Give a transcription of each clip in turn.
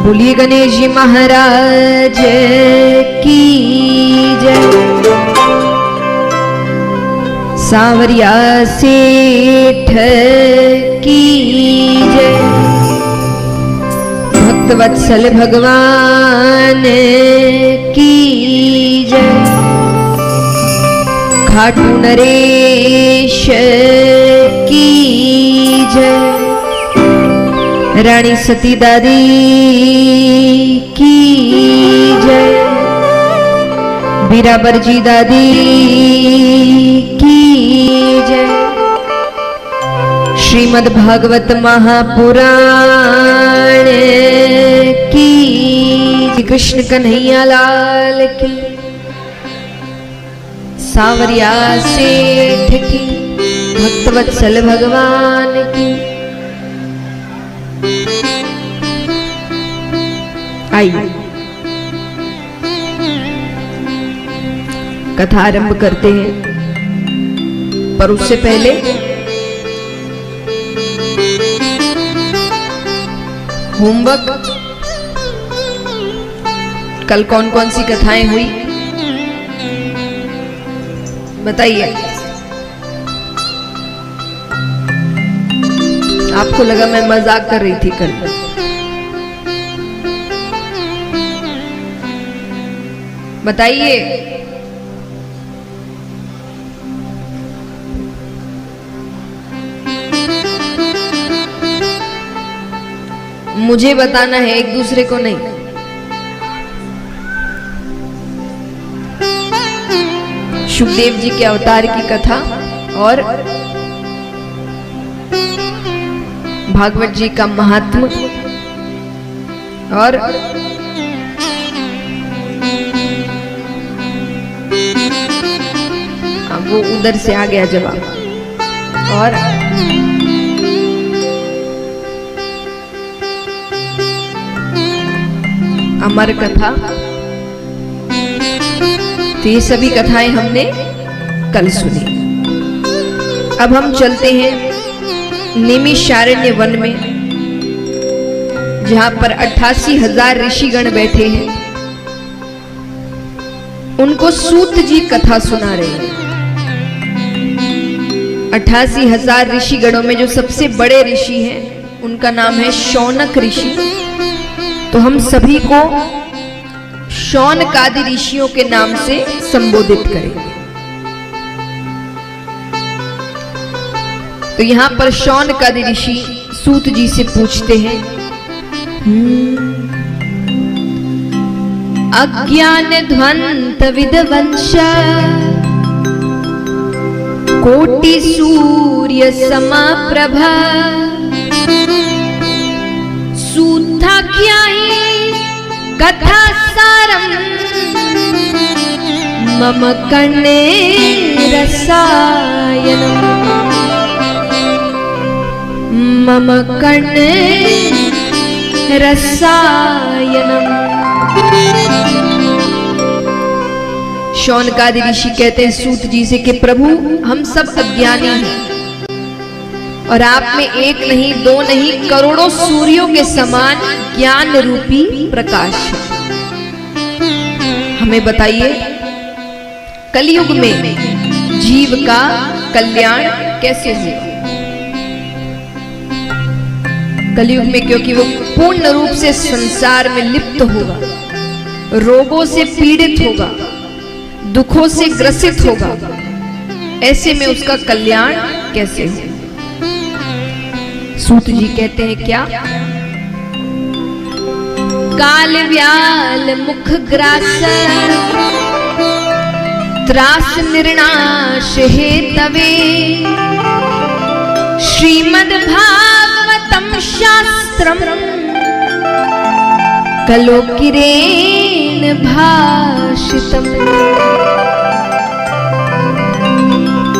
बोलिए गणेश जी महाराज की जय। सावरिया सेठ की जय। भक्त वत्सल भगवान की जय। खाटू नरेश की जय। रानी सती दादी की जय। बीराबर जी दादी की जय। श्रीमद् भागवत महापुराण की। कृष्ण कन्हैया लाल की। सावरिया सेठ की। भक्तवत्सल भगवान की। आइए कथा आरंभ करते हैं, पर उससे पहले होमवर्क। कल कौन कौन सी कथाएं हुई बताइए। आपको लगा मैं मजाक कर रही थी कल। बताइए। मुझे बताना है, एक दूसरे को नहीं। सुखदेव जी के अवतार की कथा और भागवत जी का महात्म और वो उधर से आ गया जवाब। और अमर कथा। तो ये सभी कथाएं हमने कल सुनी। अब हम चलते हैं नैमिषारण्य वन में, जहां पर 88,000 ऋषिगण बैठे हैं। उनको सूत जी कथा सुना रहे हैं। 88,000 ऋषिगणों में जो सबसे बड़े ऋषि हैं उनका नाम है शौनक ऋषि। तो हम सभी को शौनकादि ऋषियों के नाम से संबोधित करेंगे। तो यहां पर शौनकादि ऋषि सूत जी से पूछते हैं, अज्ञान ध्वंत विध्वंस कोटि सूर्य समप्रभा सूता क्या ही कथा सारम मम कर्णे रसायनम मम कर्णे रसायनम। शौनकादि ऋषि कहते हैं सूत जी से कि प्रभु हम सब अज्ञानी हैं और आप में एक नहीं दो नहीं करोड़ों सूर्यों के समान ज्ञान रूपी प्रकाश है। हमें बताइए कलयुग में जीव का कल्याण कैसे होगा। कलयुग में क्योंकि वो पूर्ण रूप से संसार में लिप्त होगा, रोगों से पीड़ित होगा, दुखों से ग्रसित होगा, ऐसे में उसका कल्याण कैसे हो। सूत जी कहते हैं क्या, काल व्याल मुख ग्रास त्रास निर्नाश हे तवे श्रीमद् भागवतम शास्त्रम कलो किरेन भाषितम।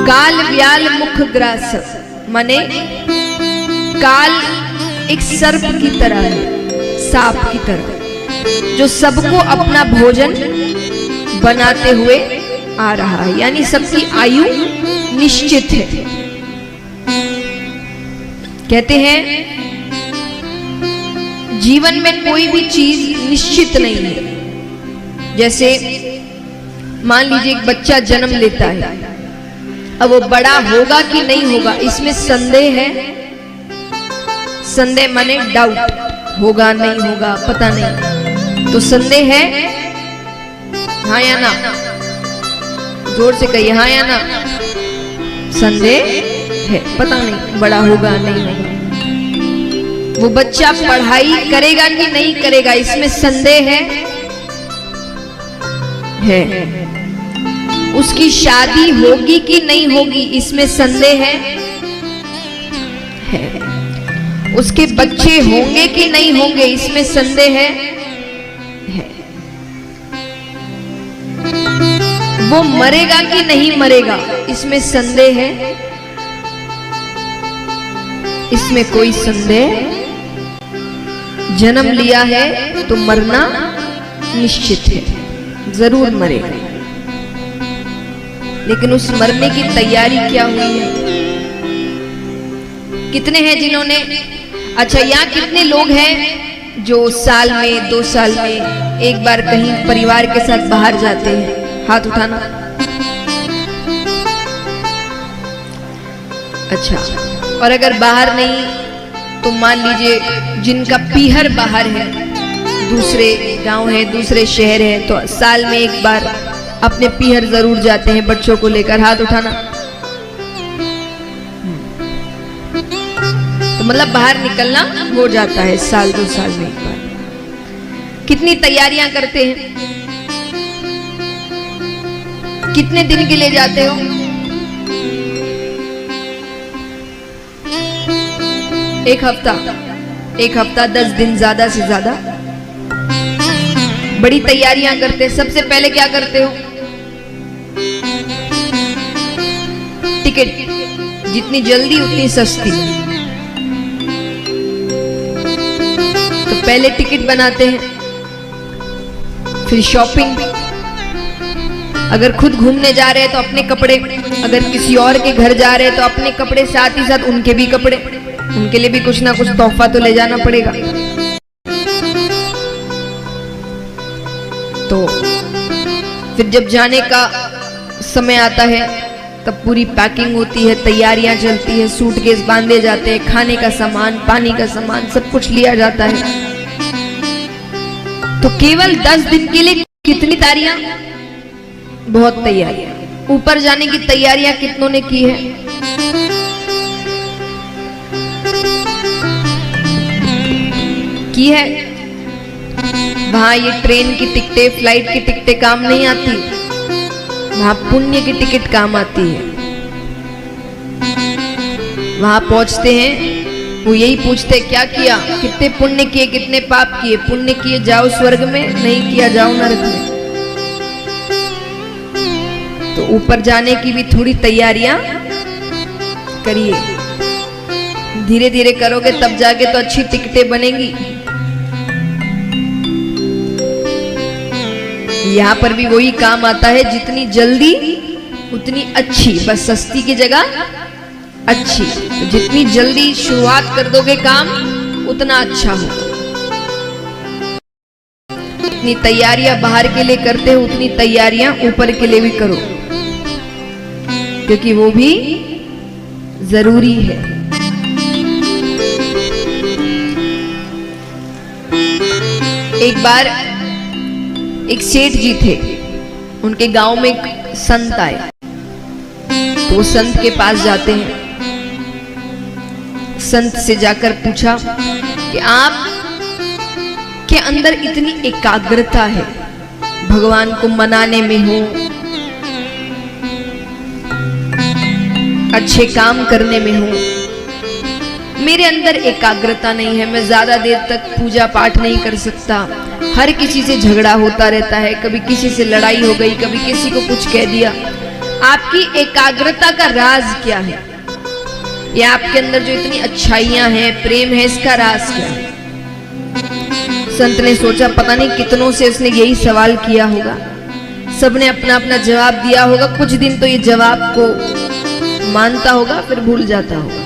काल व्याल मुख ग्रास माने काल एक सर्प की तरह है, सांप की तरह, जो सबको अपना भोजन बनाते हुए आ रहा है, यानी सबकी आयु निश्चित है। कहते हैं जीवन में कोई भी चीज निश्चित नहीं है। जैसे मान लीजिए एक बच्चा जन्म लेता है, अब वो बड़ा होगा कि नहीं होगा इसमें संदेह है। संदेह माने डाउट, होगा नहीं होगा पता नहीं, तो संदेह है, हाँ या ना? जोर से कहिए, हाँ या ना? संदेह है, पता नहीं बड़ा होगा नहीं होगा। वो बच्चा पढ़ाई करेगा कि नहीं करेगा इसमें संदेह है। उसकी शादी होगी कि नहीं होगी इसमें संदेह है। उसके बच्चे होंगे कि नहीं होंगे इसमें संदेह है। वो मरेगा कि नहीं मरेगा इसमें संदेह है। इसमें कोई संदेह, जन्म लिया है तो मरना निश्चित है, जरूर मरेगा। लेकिन उस मरने की तैयारी क्या हुई है? कितने हैं जिन्होंने, अच्छा यहाँ कितने लोग हैं जो साल में 2 साल में एक बार कहीं परिवार के साथ बाहर जाते हैं? हाथ उठाना। अच्छा, और अगर बाहर नहीं तो मान लीजिए जिनका पीहर बाहर है, दूसरे गांव है, दूसरे शहर है, तो साल में एक बार अपने पीहर जरूर जाते हैं बच्चों को लेकर। हाथ उठाना। तो मतलब बाहर निकलना हो जाता है साल 2 साल में एक बार। कितनी तैयारियां करते हैं? कितने दिन के लिए जाते हो? एक हफ्ता 10 दिन, ज्यादा से ज्यादा। बड़ी तैयारियां करते। सबसे पहले क्या करते हो? टिकट, जितनी जल्दी उतनी सस्ती। तो पहले टिकट बनाते हैं, फिर शॉपिंग। अगर खुद घूमने जा रहे हैं तो अपने कपड़े, अगर किसी और के घर जा रहे हैं तो अपने कपड़े, साथ ही साथ उनके भी कपड़े। उनके लिए भी कुछ ना कुछ तोहफा तो ले जाना पड़ेगा। तो फिर जब जाने का समय आता है तब पूरी पैकिंग होती है, तैयारियां चलती है, सूटकेस बांधे जाते हैं, खाने का सामान, पानी का सामान, सब कुछ लिया जाता है। तो केवल 10 दिन के लिए कितनी तैयारियां? बहुत तैयारियां। ऊपर जाने की तैयारियां कितनों ने की है? की है। वहां ये ट्रेन की टिकटें, फ्लाइट की टिकटें काम नहीं आती, वहां पुण्य की टिकट काम आती है। वहां पहुंचते हैं, वो यही पूछते क्या किया, कितने पुण्य किए, कितने पाप किए। पुण्य किए जाओ स्वर्ग में, नहीं किया जाओ नरक में। तो ऊपर जाने की भी थोड़ी तैयारियां करिए। धीरे धीरे करोगे तब जाके तो अच्छी टिकटें बनेंगी। यहाँ पर भी वही काम आता है, जितनी जल्दी उतनी अच्छी, बस सस्ती की जगह अच्छी। तो जितनी जल्दी शुरुआत कर दोगे काम उतना अच्छा हो। जितनी तैयारियां बाहर के लिए करते हो उतनी तैयारियां ऊपर के लिए भी करो, क्योंकि वो भी जरूरी है। एक बार एक सेठ जी थे, उनके गांव में एक संत आए। तो वो संत के पास जाते हैं। संत से जाकर पूछा कि आप के अंदर इतनी एकाग्रता है, भगवान को मनाने में हो, अच्छे काम करने में हो, मेरे अंदर एकाग्रता नहीं है। मैं ज्यादा देर तक पूजा पाठ नहीं कर सकता, हर किसी से झगड़ा होता रहता है, कभी किसी से लड़ाई हो गई, कभी किसी को कुछ कह दिया। आपकी एकाग्रता का राज क्या है? या आपके अंदर जो इतनी अच्छाइयां हैं, प्रेम है, इसका राज क्या है? संत ने सोचा, पता नहीं कितनों से उसने यही सवाल किया होगा, सबने अपना अपना जवाब दिया होगा। कुछ दिन तो ये जवाब को मानता होगा, फिर भूल जाता होगा।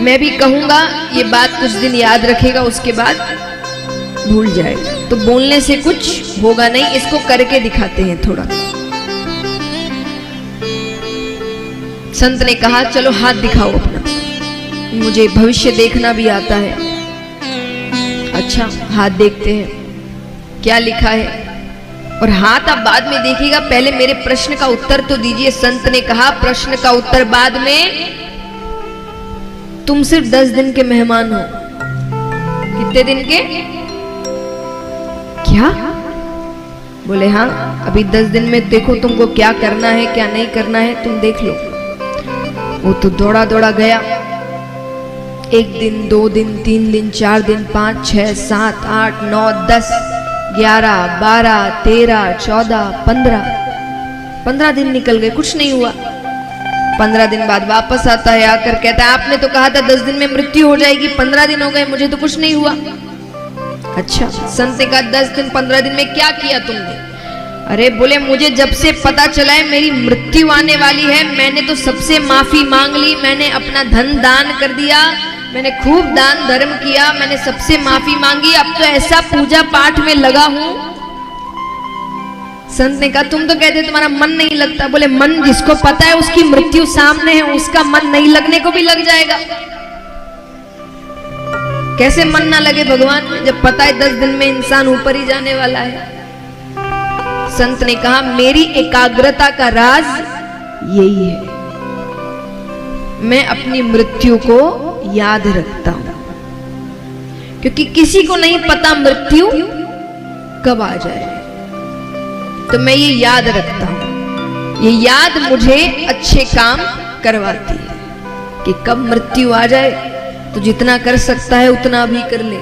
मैं भी कहूंगा, ये बात कुछ दिन याद रखेगा, उसके बाद भूल जाएगा। तो बोलने से कुछ होगा नहीं, इसको करके दिखाते हैं थोड़ा। संत ने कहा चलो हाथ दिखाओ अपना, मुझे भविष्य देखना भी आता है। अच्छा, हाथ देखते हैं, क्या लिखा है। और हाथ आप बाद में देखिएगा, पहले मेरे प्रश्न का उत्तर तो दीजिए। संत ने कहा प्रश्न का उत्तर बाद में। तुम सिर्फ 10 दिन के मेहमान हो। कितने दिन के? क्या बोले? हाँ, अभी 10 दिन में देखो तुमको क्या करना है क्या नहीं करना है, तुम देख लो। वो तो दौड़ा दौड़ा गया। 1 दिन, 2 दिन, 3 दिन, 4 दिन, 5, 6, 7, 8, 9, 10, 11, 12, 13, 14, 15 दिन निकल गए, कुछ नहीं हुआ। 15 दिन बाद वापस आता है, आकर कहता है आपने तो कहा था 10 दिन में मृत्यु हो जाएगी, 15 दिन हो गए, मुझे तो कुछ नहीं हुआ। अच्छा, संत ने कहा 10 दिन 15 दिन में क्या किया तुमने? अरे बोले मुझे जब से पता चला है मेरी मृत्यु आने वाली है, मैंने तो सबसे माफी मांग ली, मैंने अपना धन दान कर दिया, मैंने खूब दान धर्म किया, मैंने सबसे माफी मांगी, अब तो ऐसा पूजा पाठ में लगा हूं। संत ने कहा तुम तो कहते तुम्हारा मन नहीं लगता। बोले मन जिसको पता है उसकी मृत्यु सामने है, उसका मन नहीं लगने को भी लग जाएगा। कैसे मन ना लगे भगवान में, जब पता है 10 दिन में इंसान ऊपर ही जाने वाला है। संत ने कहा मेरी एकाग्रता का राज यही है, मैं अपनी मृत्यु को याद रखता हूं, क्योंकि किसी को नहीं पता मृत्यु कब आ जाए। तो मैं ये याद रखता हूं, ये याद मुझे अच्छे काम करवाती है कि कब मृत्यु आ जाए तो जितना कर सकता है उतना भी कर ले।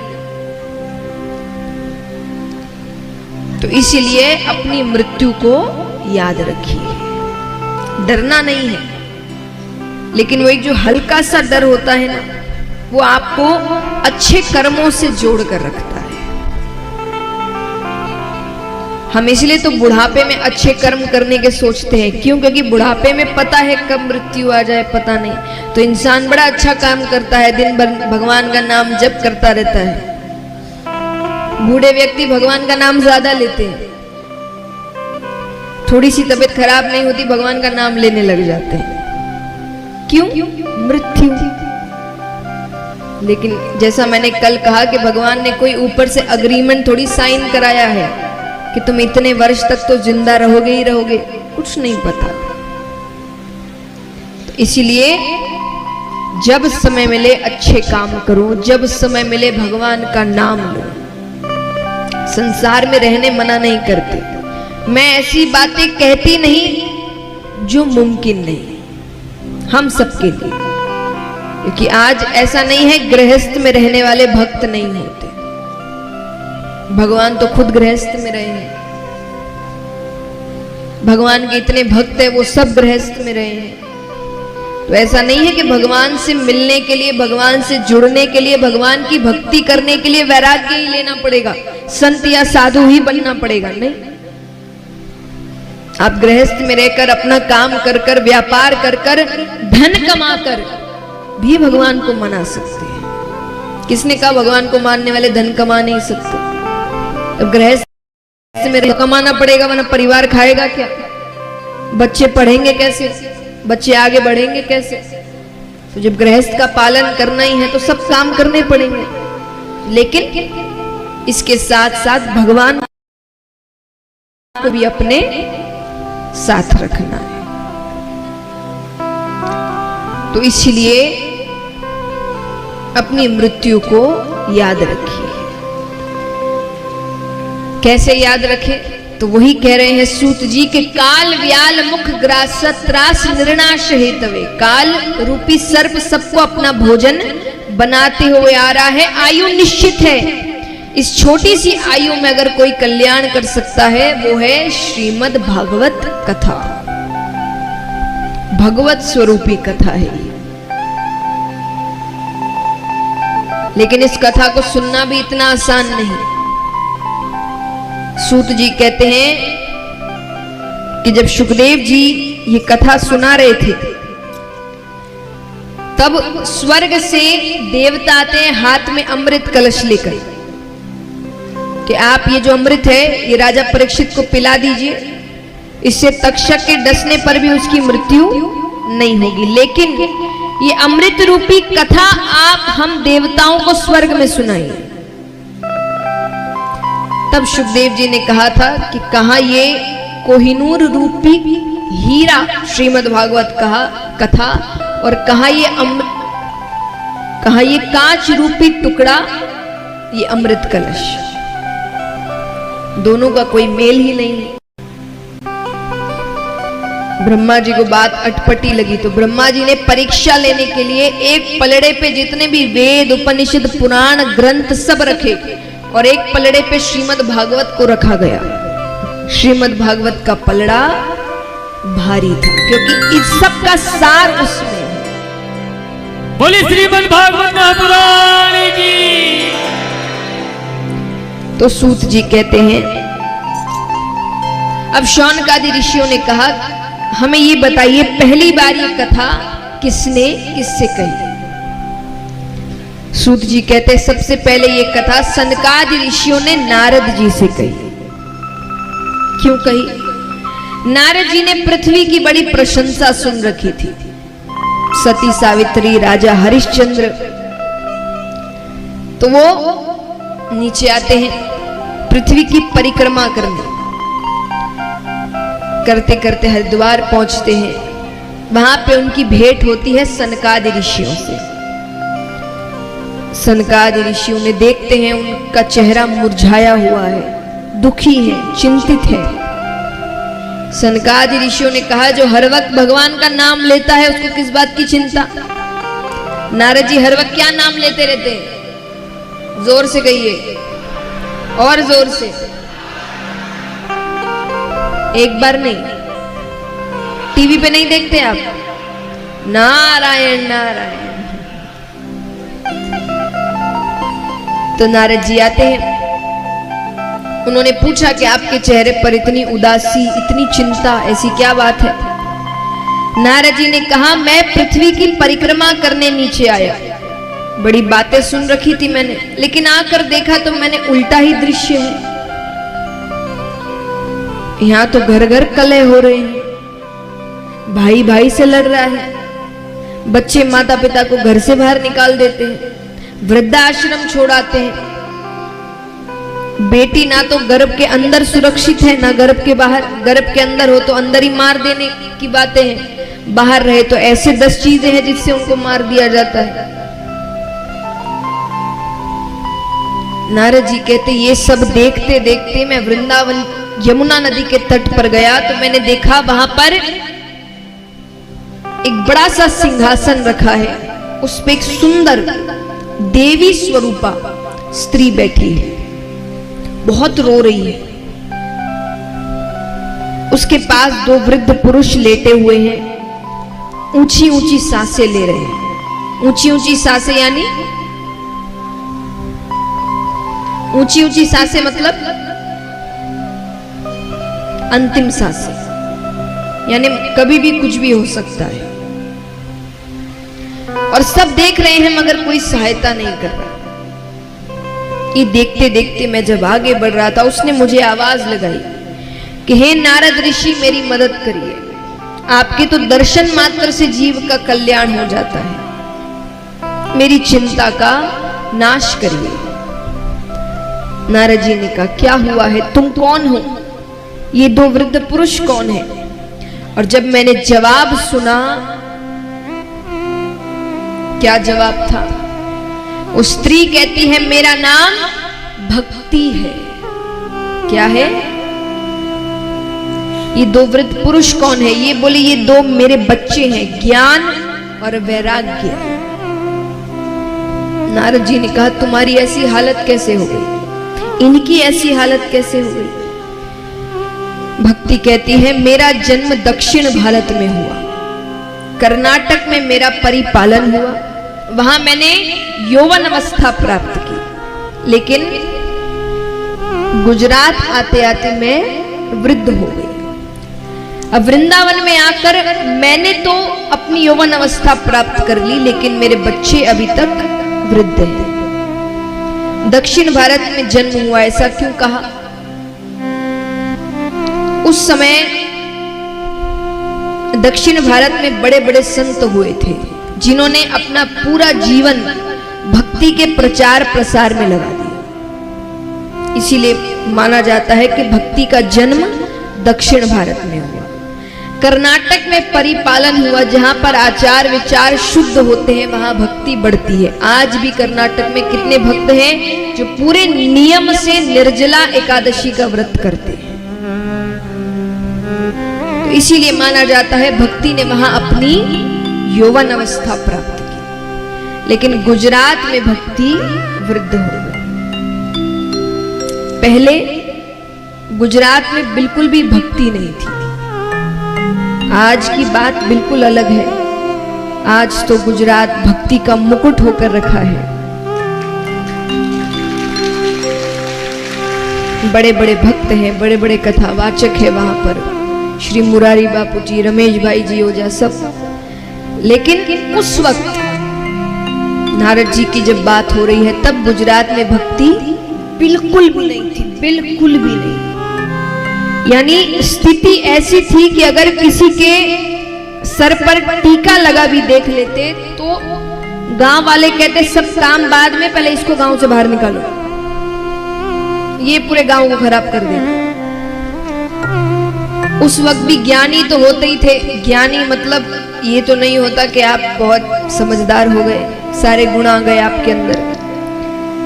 तो इसीलिए अपनी मृत्यु को याद रखिए। डरना नहीं है, लेकिन वो एक जो हल्का सा डर होता है ना, वो आपको अच्छे कर्मों से जोड़ कर रखता है। हम इसलिए तो बुढ़ापे में अच्छे कर्म करने के सोचते हैं। क्यों? क्योंकि बुढ़ापे में पता है कब मृत्यु आ जाए पता नहीं, तो इंसान बड़ा अच्छा काम करता है, दिन भर भगवान का नाम जप करता रहता है। बूढ़े व्यक्ति भगवान का नाम ज्यादा लेते हैं, थोड़ी सी तबीयत खराब नहीं होती भगवान का नाम लेने लग जाते हैं। क्यों? मृत्यु। लेकिन जैसा मैंने कल कहा कि भगवान ने कोई ऊपर से अग्रीमेंट थोड़ी साइन कराया है कि तुम इतने वर्ष तक तो जिंदा रहोगे ही रहोगे, कुछ नहीं पता। तो इसीलिए जब समय मिले अच्छे काम करो, जब समय मिले भगवान का नाम लो। संसार में रहने मना नहीं करते, मैं ऐसी बातें कहती नहीं जो मुमकिन नहीं हम सबके लिए, क्योंकि आज ऐसा नहीं है गृहस्थ में रहने वाले भक्त नहीं होते। भगवान तो खुद गृहस्थ में रहे हैं, भगवान के इतने भक्त हैं वो सब गृहस्थ में रहे हैं। तो ऐसा नहीं है कि भगवान से मिलने के लिए, भगवान से जुड़ने के लिए, भगवान की भक्ति करने के लिए वैराग्य ही लेना पड़ेगा, संत या साधु ही बनना पड़ेगा। नहीं, आप गृहस्थ में रहकर अपना काम कर कर, व्यापार कर कर, धन कमा कर भी भगवान को मना सकते हैं। किसने कहा भगवान को मानने वाले धन कमा नहीं सकते? तो गृहस्थ में कमाना पड़ेगा, वरना परिवार खाएगा क्या? बच्चे पढ़ेंगे कैसे? बच्चे आगे बढ़ेंगे कैसे? तो जब गृहस्थ का पालन करना ही है तो सब काम करने पड़ेंगे, लेकिन इसके साथ साथ भगवान को भी अपने साथ रखना है। तो इसलिए अपनी मृत्यु को याद रखिए। कैसे याद रखें? तो वही कह रहे हैं सूत जी के काल व्याल मुख ग्रास त्रास निर्नाश हेतवे। काल रूपी सर्प सबको अपना भोजन बनाते हुए आ रहा है। आयु निश्चित है, इस छोटी सी आयु में अगर कोई कल्याण कर सकता है वो है श्रीमद् भागवत कथा, भगवत स्वरूपी कथा है ये। लेकिन इस कथा को सुनना भी इतना आसान नहीं। सूत जी कहते हैं कि जब सुखदेव जी ये कथा सुना रहे थे तब स्वर्ग से देवता आते हैं हाथ में अमृत कलश लेकर कि आप ये जो अमृत है ये राजा परीक्षित को पिला दीजिए, इससे तक्षक के डसने पर भी उसकी मृत्यु नहीं होगी, लेकिन ये अमृत रूपी कथा आप हम देवताओं को स्वर्ग में सुनाइए। तब सुखदेव जी ने कहा था कि कहाँ ये कोहिनूर रूपी हीरा श्रीमद् भागवत कथा और कहाँ ये कांच रूपी टुकड़ा ये अमृत कलश, दोनों का कोई मेल ही नहीं। ब्रह्मा जी को बात अटपटी लगी तो ब्रह्मा जी ने परीक्षा लेने के लिए एक पलड़े पे जितने भी वेद उपनिषद पुराण ग्रंथ सब रखे और एक पलड़े पे श्रीमद् भागवत को रखा गया। श्रीमद् भागवत का पलड़ा भारी था क्योंकि इस सब का सार उसमें। बोली श्रीमद् भागवत पुराण की। तो सूत जी कहते हैं, अब शौनकादि ऋषियों ने कहा हमें ये बताइए पहली बार ये कथा किसने किससे कही। सूत जी कहते हैं सबसे पहले ये कथा सनकादि ऋषियों ने नारद जी से कही। क्यों कही? नारद जी ने पृथ्वी की बड़ी प्रशंसा सुन रखी थी, सती सावित्री, राजा हरिश्चंद्र। तो वो नीचे आते हैं पृथ्वी की परिक्रमा करने, करते करते हरिद्वार पहुंचते हैं। वहां पे उनकी भेंट होती है सनकादि ऋषियों से। सनकादि ऋषियों ने देखते हैं उनका चेहरा मुरझाया हुआ है, दुखी है, चिंतित है। सनकादि ऋषियों ने कहा जो हर वक्त भगवान का नाम लेता है उसको किस बात की चिंता। नारद जी हर वक्त क्या नाम लेते रहते हैं? जोर से कहिए, और जोर से, एक बार नहीं। टीवी पे नहीं देखते आप? नारायण नारायण। तो नारद जी आते हैं, उन्होंने पूछा कि आपके चेहरे पर इतनी उदासी, इतनी चिंता, ऐसी क्या बात है? नारद जी ने कहा मैं पृथ्वी की परिक्रमा करने नीचे आया, बड़ी बातें सुन रखी थी मैंने, लेकिन आकर देखा तो मैंने उल्टा ही दृश्य है। यहां तो घर घर कलह हो रहे हैं, भाई भाई से लड़ रहा है, बच्चे माता पिता को घर से बाहर निकाल देते हैं, वृद्धाश्रम छोड़ाते हैं, बेटी ना तो गर्भ के अंदर सुरक्षित है ना गर्भ के बाहर। गर्भ के अंदर हो तो अंदर ही मार देने की बातें हैं, बाहर रहे तो ऐसे 10 चीजें हैं जिससे उनको मार दिया जाता है। नारद जी कहते ये सब देखते देखते मैं वृंदावन यमुना नदी के तट पर गया तो मैंने देखा वहां पर एक बड़ा सा सिंहासन रखा है, उस पे एक सुंदर देवी स्वरूपा स्त्री बैठी है, बहुत रो रही है। उसके पास 2 वृद्ध पुरुष लेटे हुए हैं, ऊंची ऊंची सांसें ले रहे हैं। ऊंची ऊंची सांसें यानी ऊंची ऊंची सांसें मतलब अंतिम सांसें, यानी कभी भी कुछ भी हो सकता है। और सब देख रहे हैं मगर कोई सहायता नहीं कर रहा। ये देखते देखते मैं जब आगे बढ़ रहा था उसने मुझे आवाज लगाई कि हे नारद ऋषि मेरी मदद करिए, आपके तो दर्शन मात्र से जीव का कल्याण हो जाता है, मेरी चिंता का नाश करिए। नारद जी ने कहा क्या हुआ है, तुम कौन हो, ये 2 वृद्ध पुरुष कौन है? और जब मैंने जवाब सुना, क्या जवाब था? वो स्त्री कहती है मेरा नाम भक्ति है। क्या है? ये 2 वृद्ध पुरुष कौन है? ये बोले ये 2 मेरे बच्चे हैं, ज्ञान और वैराग्य। नारद जी ने कहा तुम्हारी ऐसी हालत कैसे हो गई, इनकी ऐसी हालत कैसे हो गई? भक्ति कहती है मेरा जन्म दक्षिण भारत में हुआ, कर्नाटक में मेरा परिपालन हुआ, वहां मैंने यौवन अवस्था प्राप्त की, लेकिन गुजरात आते आते मैं वृद्ध हो गई। अब वृंदावन में आकर मैंने तो अपनी यौवन अवस्था प्राप्त कर ली, लेकिन मेरे बच्चे अभी तक वृद्ध हैं। दक्षिण भारत में जन्म हुआ, ऐसा क्यों कहा? उस समय दक्षिण भारत में बड़े बड़े संत हुए थे जिन्होंने अपना पूरा जीवन भक्ति के प्रचार प्रसार में लगा दिया। इसीलिए माना जाता है कि भक्ति का जन्म दक्षिण भारत में हुआ। कर्नाटक में परिपालन हुआ, जहां पर आचार विचार शुद्ध होते हैं वहां भक्ति बढ़ती है। आज भी कर्नाटक में कितने भक्त हैं जो पूरे नियम से निर्जला एकादशी का व्रत करते हैं। तो इसीलिए माना जाता है भक्ति ने वहां अपनी यौवन अवस्था प्राप्त की। लेकिन गुजरात में भक्ति वृद्ध हो गई। पहले गुजरात में बिल्कुल भी भक्ति नहीं थी। आज की बात बिल्कुल अलग है। आज तो गुजरात भक्ति का मुकुट होकर रखा है। बड़े बड़े भक्त हैं, बड़े बड़े कथावाचक हैं वहां पर, श्री मुरारी बापू जी, रमेश भाई जी ओझा सब। लेकिन उस वक्त नारद जी की जब बात हो रही है तब गुजरात में भक्ति बिल्कुल भी नहीं थी, बिल्कुल भी नहीं। यानी स्थिति ऐसी थी कि अगर किसी के सर पर टीका लगा भी देख लेते तो गांव वाले कहते सब काम बाद में, पहले इसको गांव से बाहर निकालो, ये पूरे गांव को खराब कर दे। उस वक्त भी ज्ञानी तो होते ही थे। ज्ञानी मतलब ये तो नहीं होता कि आप बहुत समझदार हो गए, सारे गुण आ गए आपके अंदर।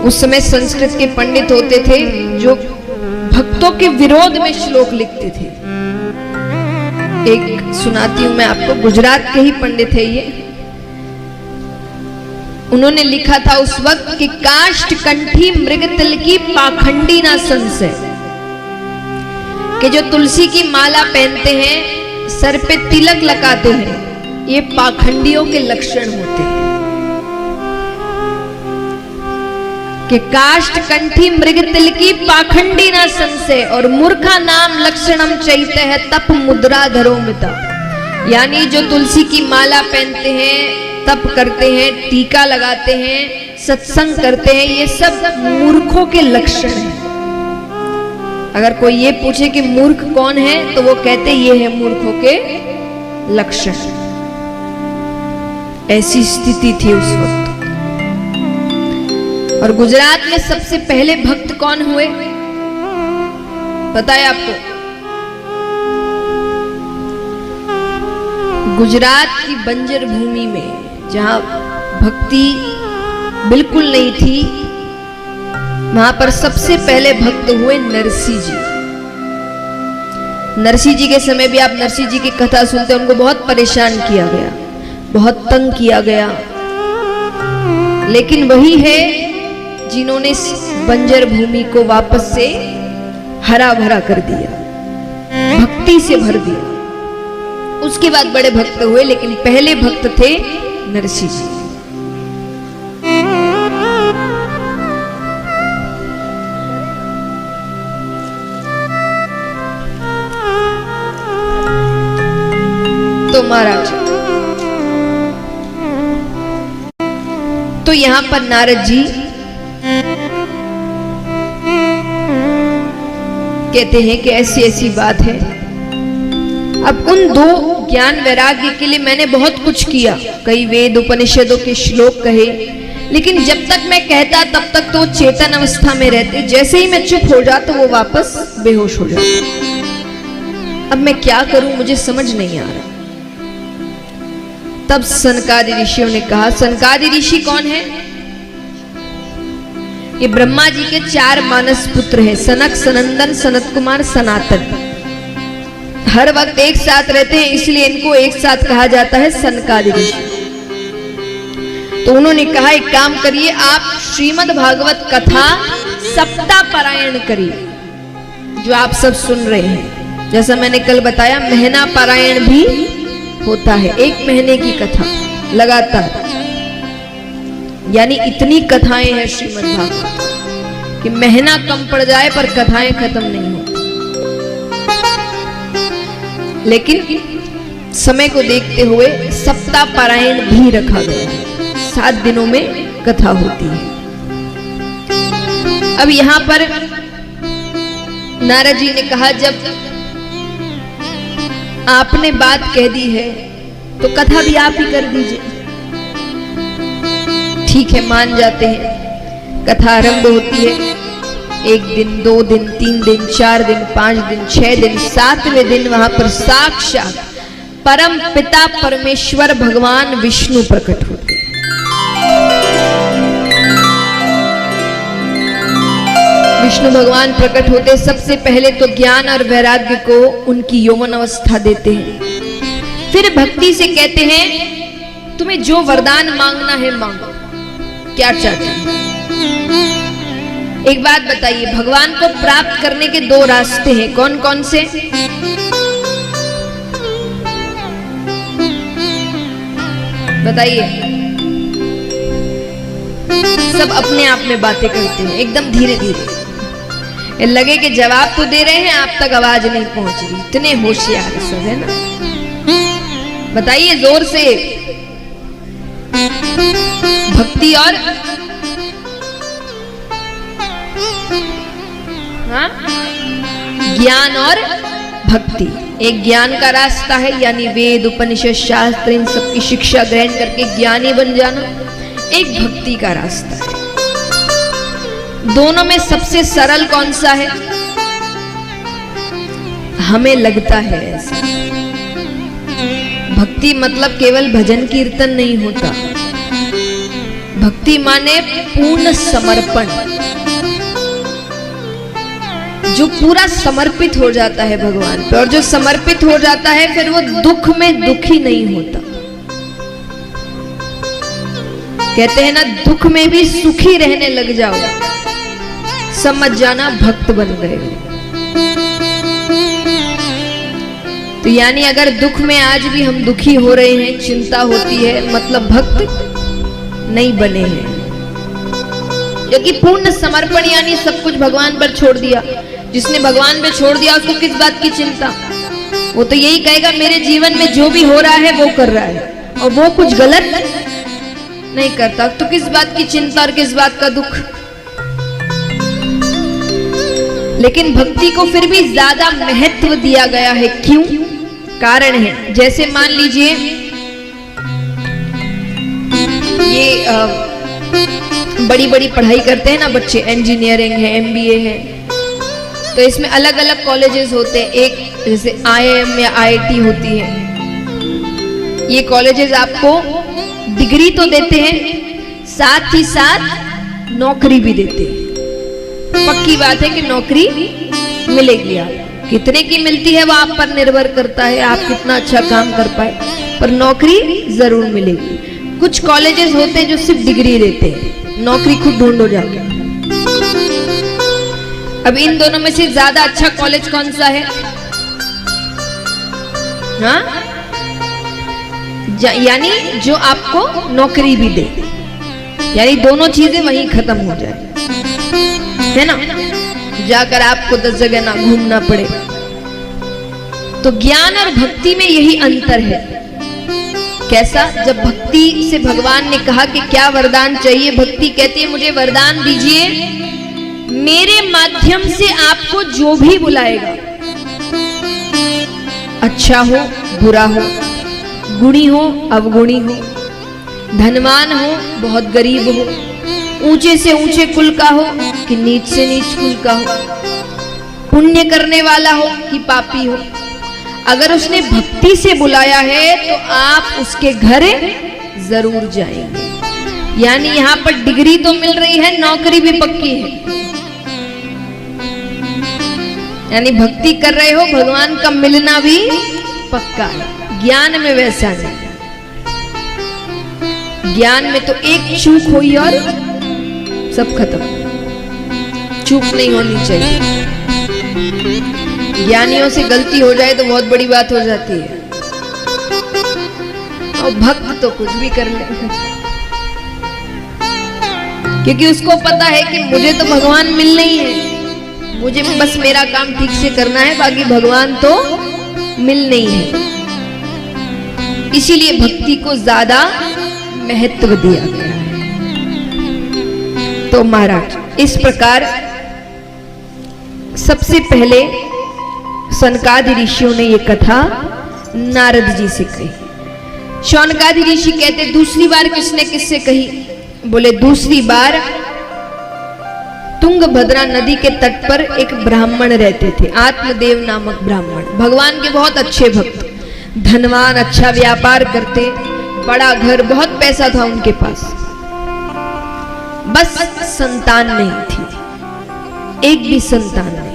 उस समय संस्कृत के पंडित होते थे जो भक्तों के विरोध में श्लोक लिखते थे। एक सुनाती हूं मैं आपको, गुजरात के ही पंडित है ये। उन्होंने लिखा था उस वक्त कि काष्ठ कंठी मृग तिल की पाखंडी ना संशय, कि जो तुलसी की माला पहनते हैं, सर पे तिलक लगाते हैं, ये पाखंडियों के लक्षण होते हैं। कि काष्ठ कंठी मृग तिल की पाखंडी ना संशय और मूर्खा नाम लक्षणम चैते है तप मुद्रा धरो मिता। यानी जो तुलसी की माला पहनते हैं, तप करते हैं, टीका लगाते हैं, सत्संग करते हैं, ये सब मूर्खों के लक्षण हैं। अगर कोई ये पूछे कि मूर्ख कौन है तो वो कहते ये है मूर्खों के लक्षण। ऐसी स्थिति थी उस वक्त। और गुजरात में सबसे पहले भक्त कौन हुए पता है आपको? गुजरात की बंजर भूमि में जहां भक्ति बिल्कुल नहीं थी, वहां पर सबसे पहले भक्त हुए नरसिंह जी। नरसिंह जी के समय भी आप नरसिंह जी की कथा सुनते हैं, उनको बहुत परेशान किया गया, बहुत तंग किया गया। लेकिन वही है जिन्होंने बंजर भूमि को वापस से हरा भरा कर दिया, भक्ति से भर दिया। उसके बाद बड़े भक्त हुए, लेकिन पहले भक्त थे नरसिंह जी। तो महाराज, तो यहां पर नारद जी कहते हैं कि ऐसी ऐसी बात है। अब उन दो ज्ञान वैराग्य के लिए मैंने बहुत कुछ किया, कई वेद उपनिषदों के श्लोक कहे, लेकिन जब तक मैं कहता तब तक तो चेतन अवस्था में रहते। जैसे ही मैं चुप हो जाता वो वापस बेहोश हो जाता। अब मैं क्या करूं, मुझे समझ नहीं आ रहा। तब सनकादि ऋषियों ने कहा, सनकादि ऋषि कौन है? ये ब्रह्मा जी के 4 मानस पुत्र हैं, सनक, सनंदन, सनत कुमार, सनातन। हर वक्त एक साथ रहते हैं, इसलिए इनको एक साथ कहा जाता है सनकादि ऋषि। तो उन्होंने कहा एक काम करिए, आप श्रीमद् भागवत कथा सप्ताह पारायण करिए, जो आप सब सुन रहे हैं। जैसा मैंने कल बताया, महीना पारायण भी होता है, 1 महीने की कथा लगातार। यानी इतनी कथाएं हैं श्रीमद् भागवत कि महीना कम पड़ जाए पर कथाएं खत्म नहीं होती। लेकिन समय को देखते हुए सप्ताह पारायण भी रखा गया है। 7 दिनों में कथा होती है। अब यहां पर नारद जी ने कहा, जब आपने बात कह दी है तो कथा भी आप ही कर दीजिए। ठीक है, मान जाते हैं। कथा आरंभ होती है। 1 दिन, 2 दिन, 3 दिन, 4 दिन, 5 दिन, 6 दिन, 7वें दिन वहां पर साक्षात परम पिता परमेश्वर भगवान विष्णु प्रकट होते। विष्णु भगवान प्रकट होते सबसे पहले तो ज्ञान और वैराग्य को उनकी यौवन अवस्था देते हैं। फिर भक्ति से कहते हैं तुम्हें जो वरदान मांगना है मांगो, क्या चाहते हैं। एक बात बताइए, भगवान को प्राप्त करने के 2 रास्ते हैं, कौन कौन से? बताइए। सब अपने आप में बातें करते हैं, एकदम धीरे धीरे, लगे कि जवाब तो दे रहे हैं, आप तक आवाज नहीं पहुंच रही। इतने होशियार सब है ना। बताइए जोर से। भक्ति और हाँ, ज्ञान और भक्ति। एक ज्ञान का रास्ता है, यानी वेद उपनिषद शास्त्र इन सबकी शिक्षा ग्रहण करके ज्ञानी बन जाना। एक भक्ति का रास्ता है। दोनों में सबसे सरल कौन सा है? हमें लगता है ऐसा। भक्ति मतलब केवल भजन कीर्तन नहीं होता। भक्ति माने पूर्ण समर्पण, जो पूरा समर्पित हो जाता है भगवान पे। और जो समर्पित हो जाता है फिर वो दुख में दुखी नहीं होता। कहते हैं ना, दुख में भी सुखी रहने लग जाओ, समझ जाना भक्त बन गए हो। तो यानी अगर दुख में आज भी हम दुखी हो रहे हैं, चिंता होती है, मतलब भक्त नहीं बने हैं। क्योंकि पूर्ण समर्पण यानी सब कुछ भगवान पर छोड़ दिया। जिसने भगवान पे छोड़ दिया उसको किस बात की चिंता? वो तो यही कहेगा मेरे जीवन में जो भी हो रहा है वो कर रहा है, और वो कुछ गलत नहीं करता, तो किस बात की चिंता और किस बात का दुख? लेकिन भक्ति को फिर भी ज्यादा महत्व दिया गया है। क्यों? कारण है। जैसे मान लीजिए ये बड़ी बड़ी पढ़ाई करते हैं ना बच्चे, इंजीनियरिंग है, MBA है, तो इसमें अलग अलग कॉलेजेस होते हैं। एक जैसे IIM या IIT होती है। ये कॉलेजेस आपको डिग्री तो देते हैं, साथ ही साथ नौकरी भी देते हैं। पक्की बात है कि नौकरी मिलेगी। आप कितने की मिलती है वो आप पर निर्भर करता है, आप कितना अच्छा काम कर पाए, पर नौकरी जरूर मिलेगी। कुछ कॉलेजेस होते हैं जो सिर्फ डिग्री देते हैं, नौकरी खुद ढूंढो जाके। अब इन दोनों में से ज्यादा अच्छा कॉलेज कौन सा है? हाँ, यानी जो आपको नौकरी भी दे, यानी दोनों चीजें वहीं खत्म हो जाए, है ना, जाकर आपको 10 जगह ना घूमना पड़े। तो ज्ञान और भक्ति में यही अंतर है। कैसा? जब भक्ति से भगवान ने कहा कि क्या वरदान चाहिए, भक्ति कहती है मुझे वरदान दीजिए, मेरे माध्यम से आपको जो भी बुलाएगा, अच्छा हो बुरा हो, गुणी हो अवगुणी हो, धनवान हो बहुत गरीब हो, ऊंचे से ऊंचे कुल का हो कि नीच से नीच कुल का हो, पुण्य करने वाला हो कि पापी हो, अगर उसने भक्ति से बुलाया है तो आप उसके घर जरूर जाएंगे। यानी यहाँ पर डिग्री तो मिल रही है, नौकरी भी पक्की है। यानी भक्ति कर रहे हो, भगवान का मिलना भी पक्का है। ज्ञान में वैसा नहीं। ज्ञान में तो एक चूक हुई और सब खत्म। चूक नहीं होनी चाहिए। ज्ञानियों से गलती हो जाए तो बहुत बड़ी बात हो जाती है, और भक्त तो कुछ भी कर ले, क्योंकि उसको पता है कि मुझे तो भगवान मिलना ही है, मुझे बस मेरा काम ठीक से करना है, बाकी भगवान तो मिल नहीं है, इसीलिए भक्ति को ज्यादा महत्व दिया गया है। तो महाराज इस प्रकार सबसे पहले सनकादि ऋषियों ने ये कथा नारद जी से कही। शौनकादि ऋषि कहते दूसरी बार किसने किससे कही? बोले दूसरी बार तुंगभद्रा नदी के तट पर एक ब्राह्मण रहते थे, आत्मदेव नामक ब्राह्मण, भगवान के बहुत अच्छे भक्त, धनवान, अच्छा व्यापार करते, बड़ा घर, बहुत पैसा था उनके पास, बस संतान नहीं थी, एक भी संतान नहीं।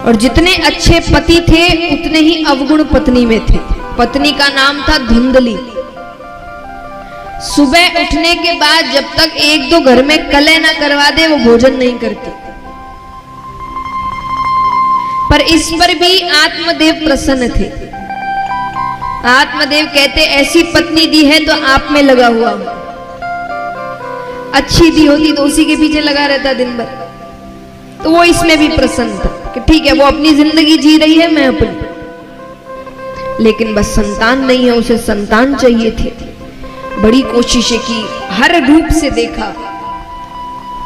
और जितने अच्छे पति थे उतने ही अवगुण पत्नी में थे। पत्नी का नाम था धुंधली। सुबह उठने के बाद जब तक एक दो घर में कलह ना करवा दे वो भोजन नहीं करती। पर इस पर भी आत्मदेव प्रसन्न थे। आत्मदेव कहते ऐसी पत्नी दी है तो आप में लगा हुआ हूं, अच्छी दी होती तो उसी के पीछे लगा रहता दिन भर। तो वो इसमें भी प्रसन्न था कि ठीक है वो अपनी जिंदगी जी रही है, मैं अपनी, लेकिन बस संतान नहीं है, उसे संतान चाहिए थी। बड़ी कोशिशें की, हर रूप से देखा,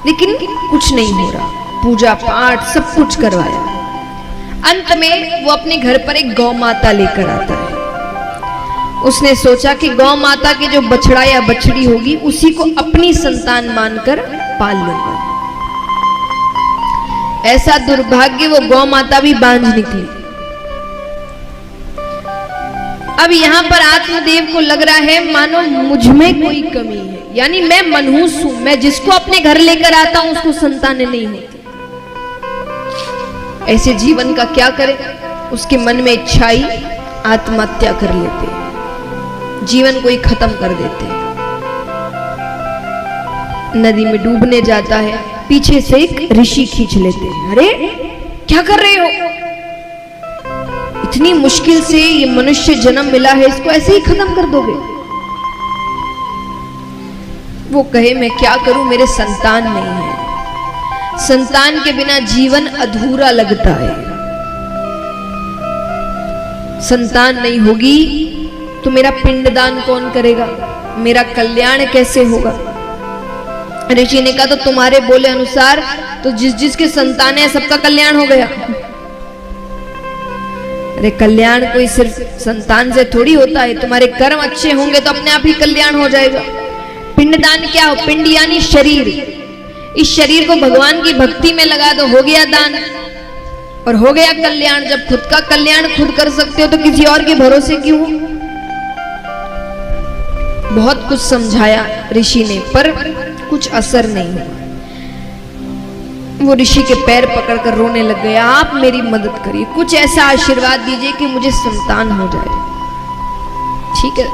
लेकिन कुछ नहीं हो रहा, पूजा पाठ सब कुछ करवाया। अंत में वो अपने घर पर एक गौ माता लेकर आता है। उसने सोचा कि गौ माता के जो बछड़ा या बछड़ी होगी उसी को अपनी संतान मानकर पाल लूंगा। ऐसा दुर्भाग्य, वो गौ माता भी बांझ निकली। अब यहां पर आत्मदेव को लग रहा है मानो मुझ में कोई कमी है, यानी मैं मनहूस हूं, मैं जिसको अपने घर लेकर आता हूं उसको संतानें नहीं होती। ऐसे जीवन का क्या करे? उसके मन में इच्छा आई, आत्महत्या कर लेते, जीवन को ही खत्म कर देते। नदी में डूबने जाता है, पीछे से एक ऋषि खींच लेते हैं। अरे क्या कर रहे हो? इतनी मुश्किल से ये मनुष्य जन्म मिला है, इसको ऐसे ही खत्म कर दोगे? वो कहे मैं क्या करूं, मेरे संतान नहीं है, संतान के बिना जीवन अधूरा लगता है, संतान नहीं होगी तो मेरा पिंडदान कौन करेगा, मेरा कल्याण कैसे होगा? ऋषि ने कहा तो तुम्हारे बोले अनुसार तो जिस जिसके संतान है सबका कल्याण हो गया। अरे कल्याण कोई सिर्फ संतान से थोड़ी होता है, तुम्हारे कर्म अच्छे होंगे तो अपने आप ही कल्याण हो जाएगा। पिंडदान क्या हो? पिंड यानी शरीर, इस शरीर को भगवान की भक्ति में लगा दो, हो गया दान और हो गया कल्याण। जब खुद का कल्याण खुद कर सकते हो तो किसी और के भरोसे क्यों? बहुत कुछ समझाया ऋषि ने पर कुछ असर नहीं हुआ। वो ऋषि के पैर पकड़कर रोने लग गया, आप मेरी मदद करिए, कुछ ऐसा आशीर्वाद दीजिए कि मुझे संतान हो जाए। ठीक है,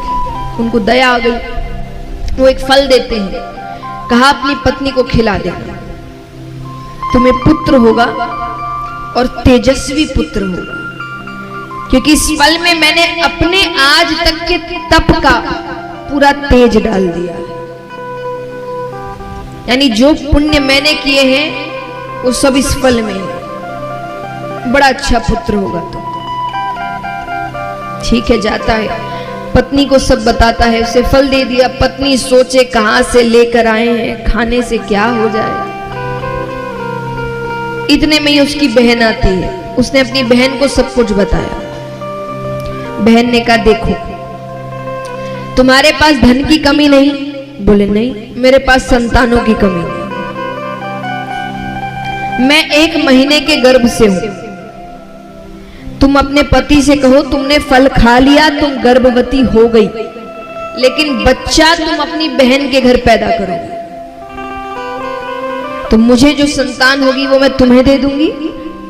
उनको दया आ गई। वो एक फल देते हैं, कहा अपनी पत्नी को खिला देना, तुम्हें पुत्र होगा और तेजस्वी पुत्र होगा, क्योंकि इस फल में मैंने अपने आज तक के तप का पूरा तेज डाल दिया है। यानी जो पुण्य मैंने किए हैं वो सब इस फल में है, बड़ा अच्छा पुत्र होगा। तो ठीक है, जाता है, पत्नी को सब बताता है, उसे फल दे दिया। पत्नी सोचे कहां से लेकर आए हैं, खाने से क्या हो जाए। इतने में ही उसकी बहन आती है, उसने अपनी बहन को सब कुछ बताया। बहन ने कहा देखो तुम्हारे पास धन की कमी नहीं? बोले नहीं, मेरे पास संतानों की कमी नहीं। मैं 1 महीने के गर्भ से हूं, तुम अपने पति से कहो तुमने फल खा लिया, तुम गर्भवती हो गई, लेकिन बच्चा तुम अपनी बहन के घर पैदा करोगे, तो मुझे जो संतान होगी वो मैं तुम्हें दे दूंगी,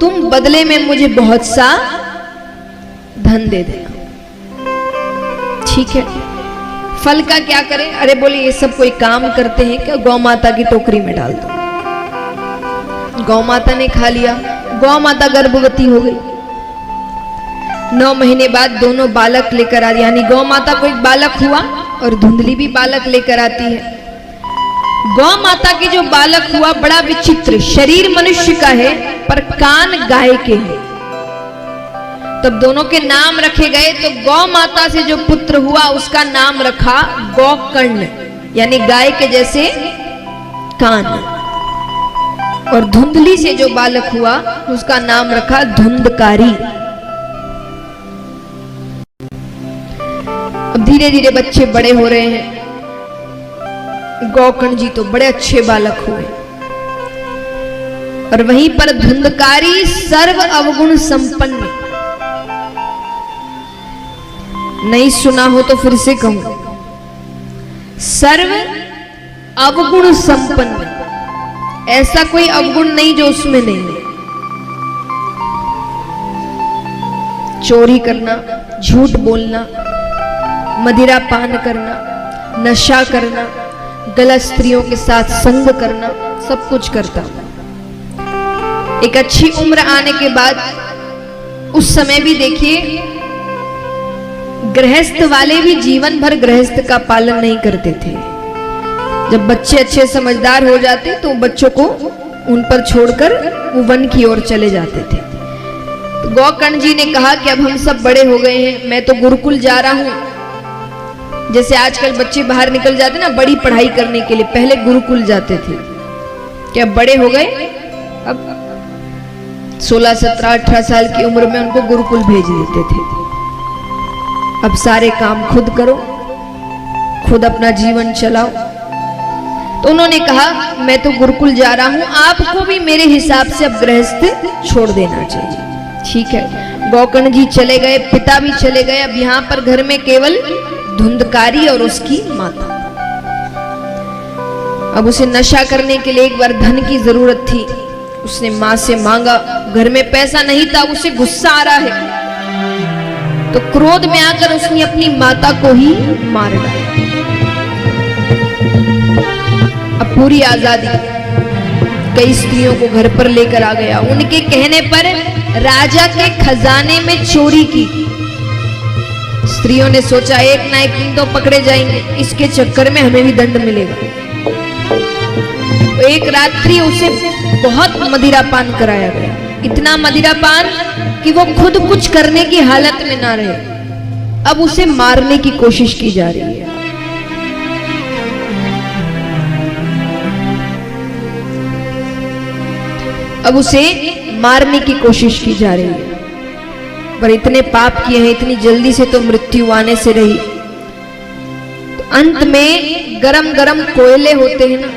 तुम बदले में मुझे बहुत सा धन दे देना। ठीक है, फल का क्या करें? अरे बोले ये सब कोई काम करते हैं क्या? गौ माता की टोकरी में डाल दो। गौ माता ने खा लिया, गौ माता गर्भवती हो गई। 9 महीने बाद दोनों बालक लेकर आ, यानी गौ माता को एक बालक हुआ और धुंधली भी बालक लेकर आती है। गौ माता की जो बालक हुआ बड़ा विचित्र, शरीर मनुष्य का है पर कान गाय के हैं। तब दोनों के नाम रखे गए। तो गौ माता से जो पुत्र हुआ उसका नाम रखा गौकर्ण, यानी गाय के जैसे कान। और धुंधली से जो बालक हुआ उसका नाम रखा धुंधकारी। अब धीरे धीरे बच्चे बड़े हो रहे हैं। गौकर्ण जी तो बड़े अच्छे बालक हुए, और वहीं पर धुंधकारी सर्व अवगुण संपन्न। नहीं सुना हो तो फिर से कहूं, सर्व अवगुण संपन्न। ऐसा कोई अवगुण नहीं जो उसमें नहीं है। चोरी करना, झूठ बोलना, मदिरा पान करना, नशा करना, गलत स्त्रियों के साथ संग करना, सब कुछ करता। एक अच्छी उम्र आने के बाद, उस समय भी देखिए गृहस्थ वाले भी जीवन भर गृहस्थ का पालन नहीं करते थे। जब बच्चे अच्छे समझदार हो जाते तो बच्चों को उन पर छोड़कर वो वन की ओर चले जाते थे। तो गौकर्ण जी ने कहा कि अब हम सब बड़े हो गए हैं, मैं तो गुरुकुल जा रहा हूं। जैसे आजकल बच्चे बाहर निकल जाते ना बड़ी पढ़ाई करने के लिए, पहले गुरुकुल जाते थे। कि अब बड़े हो गए, अब 16, 17, 18 साल की उम्र में उनको गुरुकुल भेज देते थे। अब सारे काम खुद करो, खुद अपना जीवन चलाओ। तो उन्होंने कहा मैं तो गुरुकुल जा रहा हूं, आपको भी मेरे हिसाब से अब गृहस्थ छोड़ देना चाहिए। ठीक है, गौकर्ण जी चले गए, पिता भी चले गए। अब यहां पर घर में केवल धुंधकारी और उसकी माता। अब उसे नशा करने के लिए एक बार धन की जरूरत थी। उसने मां से मांगा, घर में पैसा नहीं था, उसे गुस्सा आ रहा है। तो क्रोध में आकर उसने अपनी माता को ही मार डाला। अब पूरी आजादी, कई स्त्रियों को घर पर लेकर आ गया। उनके कहने पर राजा के खजाने में चोरी की। स्त्रियों ने सोचा एक ना एक दिन तो पकड़े जाएंगे, इसके चक्कर में हमें भी दंड मिलेगा। तो एक रात्रि उसे बहुत मदिरा पान कराया गया, इतना मदिरा पान कि वो खुद कुछ करने की हालत में ना रहे। अब उसे मारने की कोशिश की जा रही है। अब उसे मारने की कोशिश की जा रही है, पर इतने पाप किए हैं, इतनी जल्दी से तो मृत्यु आने से रही। तो अंत में गरम गरम कोयले होते हैं ना,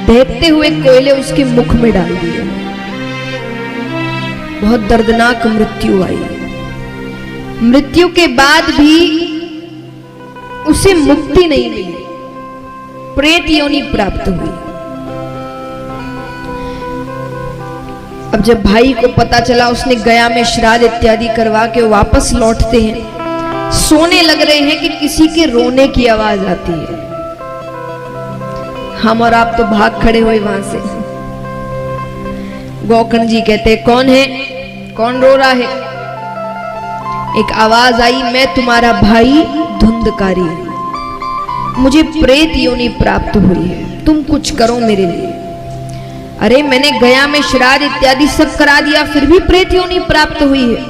दहकते हुए कोयले उसके मुख में डाल दिए। बहुत दर्दनाक मृत्यु आई। मृत्यु के बाद भी उसे मुक्ति नहीं मिली, प्रेत योनि प्राप्त हुई। अब जब भाई को पता चला, उसने गया में श्राद्ध इत्यादि करवा के वापस लौटते हैं, सोने लग रहे हैं कि किसी के रोने की आवाज आती है। हम और आप तो भाग खड़े हुए वहां से। गौकर्ण जी कहते कौन है, कौन रो रहा है? एक आवाज आई, मैं तुम्हारा भाई धुंधकारी, मुझे प्रेत योनि प्राप्त हुई है, तुम कुछ करो मेरे लिए। अरे मैंने गया में श्राद्ध इत्यादि सब करा दिया, फिर भी प्रेत योनि प्राप्त हुई है।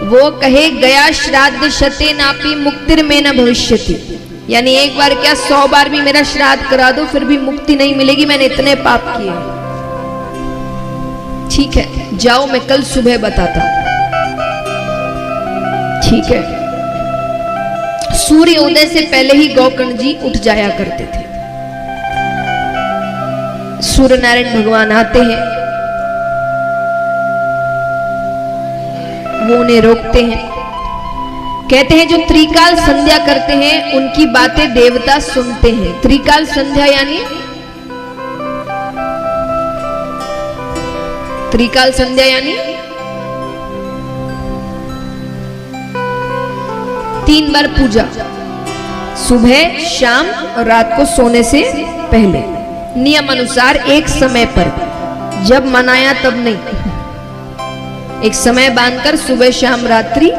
वो कहे गया श्राद्ध शते नापि मुक्तिर में न भविष्यति, यानी एक बार क्या 100 बार भी मेरा श्राद्ध करा दो फिर भी मुक्ति नहीं मिलेगी, मैंने इतने पाप किए। ठीक है, जाओ मैं कल सुबह बताता हूं। ठीक है, सूर्य उदय से पहले ही गौकर्ण जी उठ जाया करते थे। सूर्य नारायण भगवान आते हैं, वो उन्हें रोकते हैं, कहते हैं जो त्रिकाल संध्या करते हैं उनकी बातें देवता सुनते हैं। त्रिकाल संध्या यानी त्रिकाल संध्या यानी 3 बार पूजा, सुबह, शाम और रात को सोने से पहले, नियम अनुसार एक समय पर, जब मनाया तब नहीं। एक समय बांधकर सुबह शाम रात्रि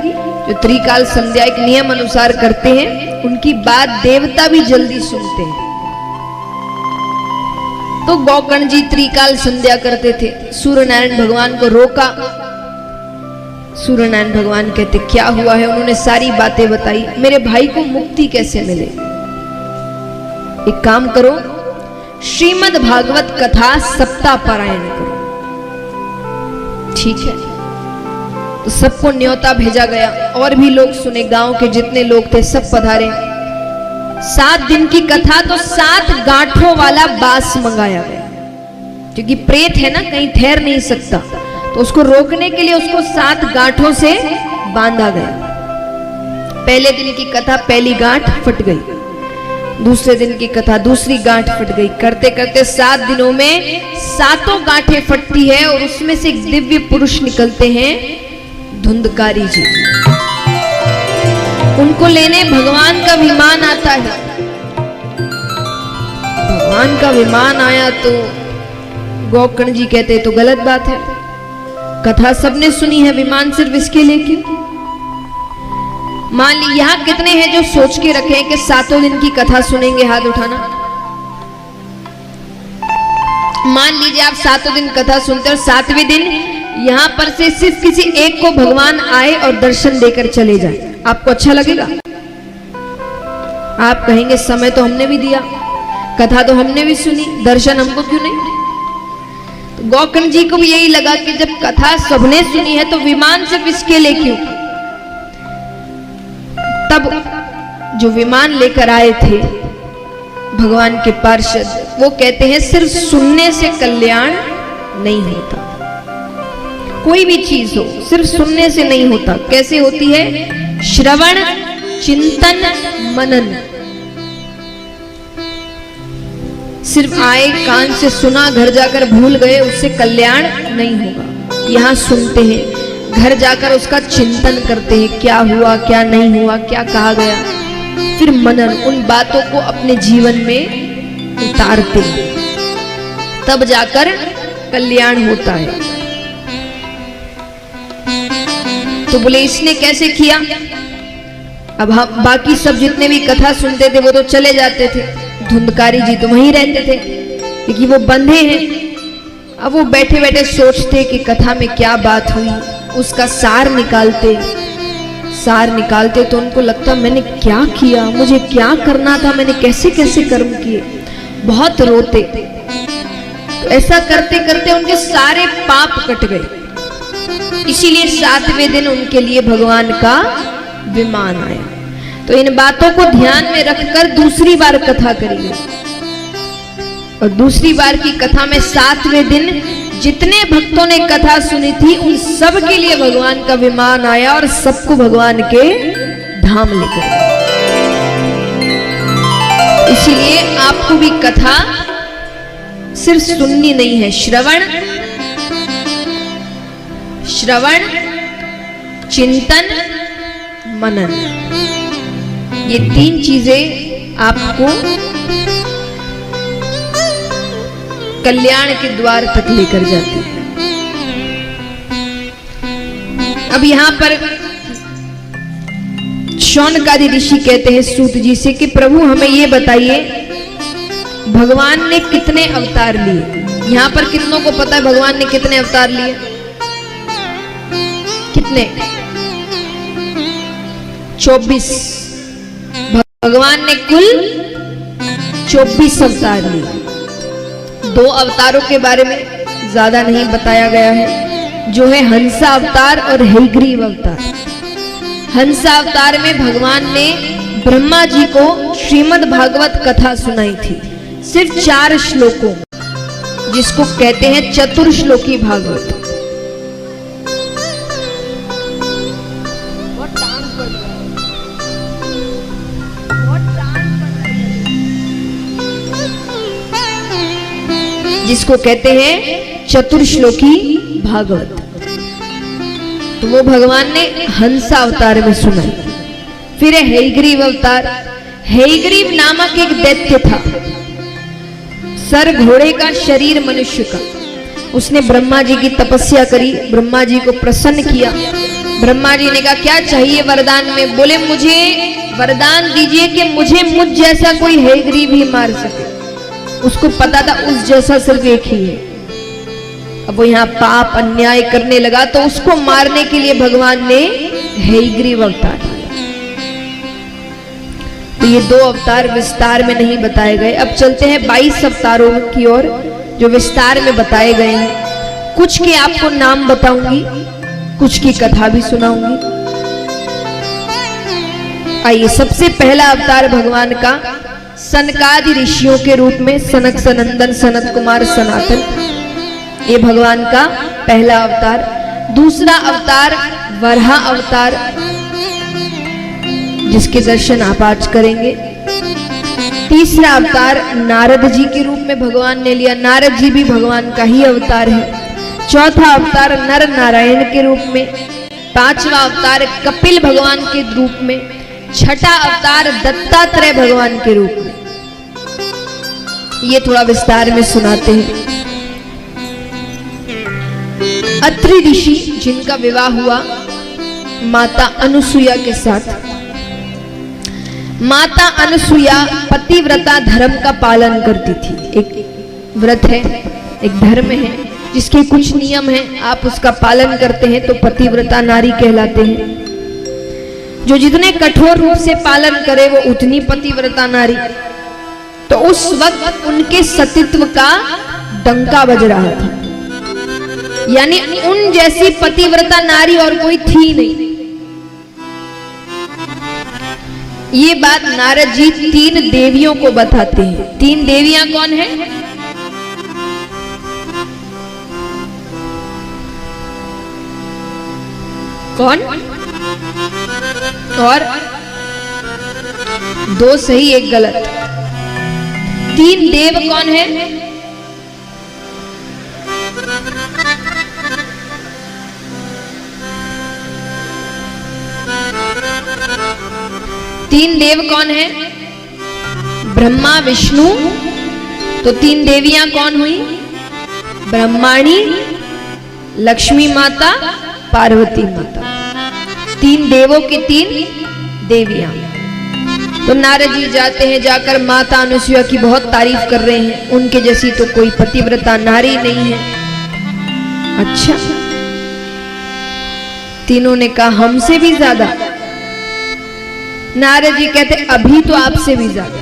जो त्रिकाल संध्या एक नियम अनुसार करते हैं, उनकी बात देवता भी जल्दी सुनते हैं। तो गौकर्ण जी त्रिकाल संध्या करते थे। सूर्य नारायण भगवान को रोका, सूर्य नारायण भगवान कहते क्या हुआ है? उन्होंने सारी बातें बताई। मेरे भाई को मुक्ति कैसे मिले? एक काम करो, श्रीमद् भागवत कथा सप्ताह पारायण करो। ठीक है, तो सबको न्योता भेजा गया, और भी लोग सुने, गांव के जितने लोग थे सब पधारे। 7 दिन की कथा, तो 7 गांठों वाला बांस मंगाया गया, क्योंकि प्रेत है ना, कहीं ठहर नहीं सकता, तो उसको रोकने के लिए उसको 7 गांठों से बांधा गया। पहले दिन की कथा पहली गांठ फट गई, दूसरे दिन की कथा दूसरी गांठ फट गई, करते करते 7 दिनों में 7 गांठें फटती है, और उसमें से एक दिव्य पुरुष निकलते हैं, धुंधकारी जी। उनको लेने भगवान का विमान आता है। भगवान का विमान आया तो गोकर्ण जी कहते तो गलत बात है, कथा सबने सुनी है, विमान सिर्फ इसके लिए क्यों? मान ली यहां कितने हैं जो सोच के रखे हैं कि 7 दिन की कथा सुनेंगे? हाथ उठाना। मान लीजिए आप 7 दिन कथा सुनते और 7वें दिन यहां पर से सिर्फ किसी एक को भगवान आए और दर्शन देकर चले जाए, आपको अच्छा लगेगा? आप कहेंगे समय तो हमने भी दिया, कथा तो हमने भी सुनी, दर्शन हमको क्यों नहीं? तो गोकर्ण जी को भी यही लगा कि जब कथा सबने सुनी है तो विमान सिर्फ इसके लिए क्यों? तब जो विमान लेकर आए थे भगवान के पार्षद, वो कहते हैं सिर्फ सुनने से कल्याण नहीं होता, कोई भी चीज हो सिर्फ सुनने से नहीं होता। कैसे होती है? श्रवण, चिंतन, मनन। सिर्फ आए कान से सुना, घर जाकर भूल गए, उससे कल्याण नहीं होगा। यहां सुनते हैं, घर जाकर उसका चिंतन करते हैं, क्या हुआ क्या नहीं हुआ, क्या कहा गया, फिर मनन, उन बातों को अपने जीवन में उतारते हैं, तब जाकर कल्याण होता है। तो बोले इसने कैसे किया? अब हम बाकी सब जितने भी कथा सुनते थे वो तो चले जाते थे, धुंधकारी जी तो वहीं रहते थे क्योंकि वो बंधे हैं। अब वो बैठे बैठे सोचते कि कथा में क्या बात हुई, उसका सार निकालते तो उनको लगता मैंने क्या किया, मुझे क्या करना था, मैंने कैसे कैसे कर्म किए, बहुत रोते। तो ऐसा करते करते उनके सारे पाप कट गए। इसीलिए 7वें दिन उनके लिए भगवान का विमान आया। तो इन बातों को ध्यान में रखकर दूसरी बार कथा करिए, और दूसरी बार की कथा में 7वें दिन जितने भक्तों ने कथा सुनी थी उन सब के लिए भगवान का विमान आया और सबको भगवान के धाम लेकर गया। इसीलिए आपको भी कथा सिर्फ सुननी नहीं है, श्रवण, चिंतन, मनन, ये 3 चीजें आपको कल्याण के द्वार तक लेकर जाती है। अब यहां पर शौनकादि ऋषि कहते हैं सूत जी से कि प्रभु हमें ये बताइए भगवान ने कितने अवतार लिए? यहां पर कितनों को पता है भगवान ने कितने अवतार लिए? कितने? 24। भगवान ने कुल 24 अवतार लिए। 2 अवतारों के बारे में ज्यादा नहीं बताया गया है, जो है हंसा अवतार और हयग्रीव अवतार। हंसा अवतार में भगवान ने ब्रह्मा जी को श्रीमद् भागवत कथा सुनाई थी, सिर्फ 4 श्लोकों, जिसको कहते हैं चतुर्श्लोकी भागवत। जिसको कहते हैं चतुर्श्लोकी भागवत। तो वो भगवान ने हंसा अवतार में सुनाई। फिर है हयग्रीव अवतार। हयग्रीव नामक एक दैत्य था, सर घोड़े का, शरीर मनुष्य का। उसने ब्रह्मा जी की तपस्या करी, ब्रह्मा जी को प्रसन्न किया। ब्रह्मा जी ने कहा क्या चाहिए वरदान में? बोले मुझे वरदान दीजिए कि मुझे मुझ जैसा कोई हयग्रीव ही मार सके। उसको पता था उस जैसा सिर्फ एक ही है, अब वो यहाँ पाप अन्याय करने लगा तो उसको मारने के लिए भगवान ने हयग्रीव अवतार लिया। तो ये 2 अवतार विस्तार में नहीं बताए गए। अब चलते हैं 22 अवतारों की ओर जो विस्तार में बताए गए हैं। कुछ के आपको नाम बताऊंगी, कुछ की कथा भी सुनाऊंगी। आइए, सबसे पहला अवतार भगवान का सनकादि ऋषियों के रूप में, सनक सनंदन सनत कुमार सनातन, ये भगवान का पहला अवतार। दूसरा अवतार वराह अवतार, जिसके दर्शन आप आज करेंगे। तीसरा अवतार नारद जी के रूप में भगवान ने लिया, नारद जी भी भगवान का ही अवतार है। चौथा अवतार नर नारायण के रूप में। पांचवा अवतार कपिल भगवान के रूप में। छठा अवतार दत्तात्रेय भगवान के रूप में। ये थोड़ा विस्तार में सुनाते हैं। अत्रि ऋषि जिनका विवाह हुआ माता अनुसुईया के साथ। माता अनुसुईया पतिव्रता धर्म का पालन करती थी। एक व्रत है, एक धर्म है जिसके कुछ नियम हैं, आप उसका पालन करते हैं तो पतिव्रता नारी कहलाते हैं। जो जितने कठोर रूप से पालन करे वो उतनी पतिव्रता नारी। तो उस वक्त उनके सतीत्व का डंका बज रहा था, यानी उन जैसी पतिव्रता नारी और कोई थी नहीं। ये बात नारद जी 3 देवियों को बताते हैं। 3 देवियां कौन है? कौन? और 2 सही 1 गलत। 3 देव कौन है? तीन देव कौन है? ब्रह्मा विष्णु। तो 3 देवियां कौन हुई? ब्रह्माणी, लक्ष्मी माता, पार्वती माता। 3 देवों की 3 देवियां। तो नारद जी जाते हैं, जाकर माता अनुसुईया की बहुत तारीफ कर रहे हैं। उनके जैसी तो कोई पतिव्रता नारी नहीं है। अच्छा, तीनों ने कहा हमसे भी ज्यादा। नारद जी कहते अभी तो आपसे भी ज्यादा।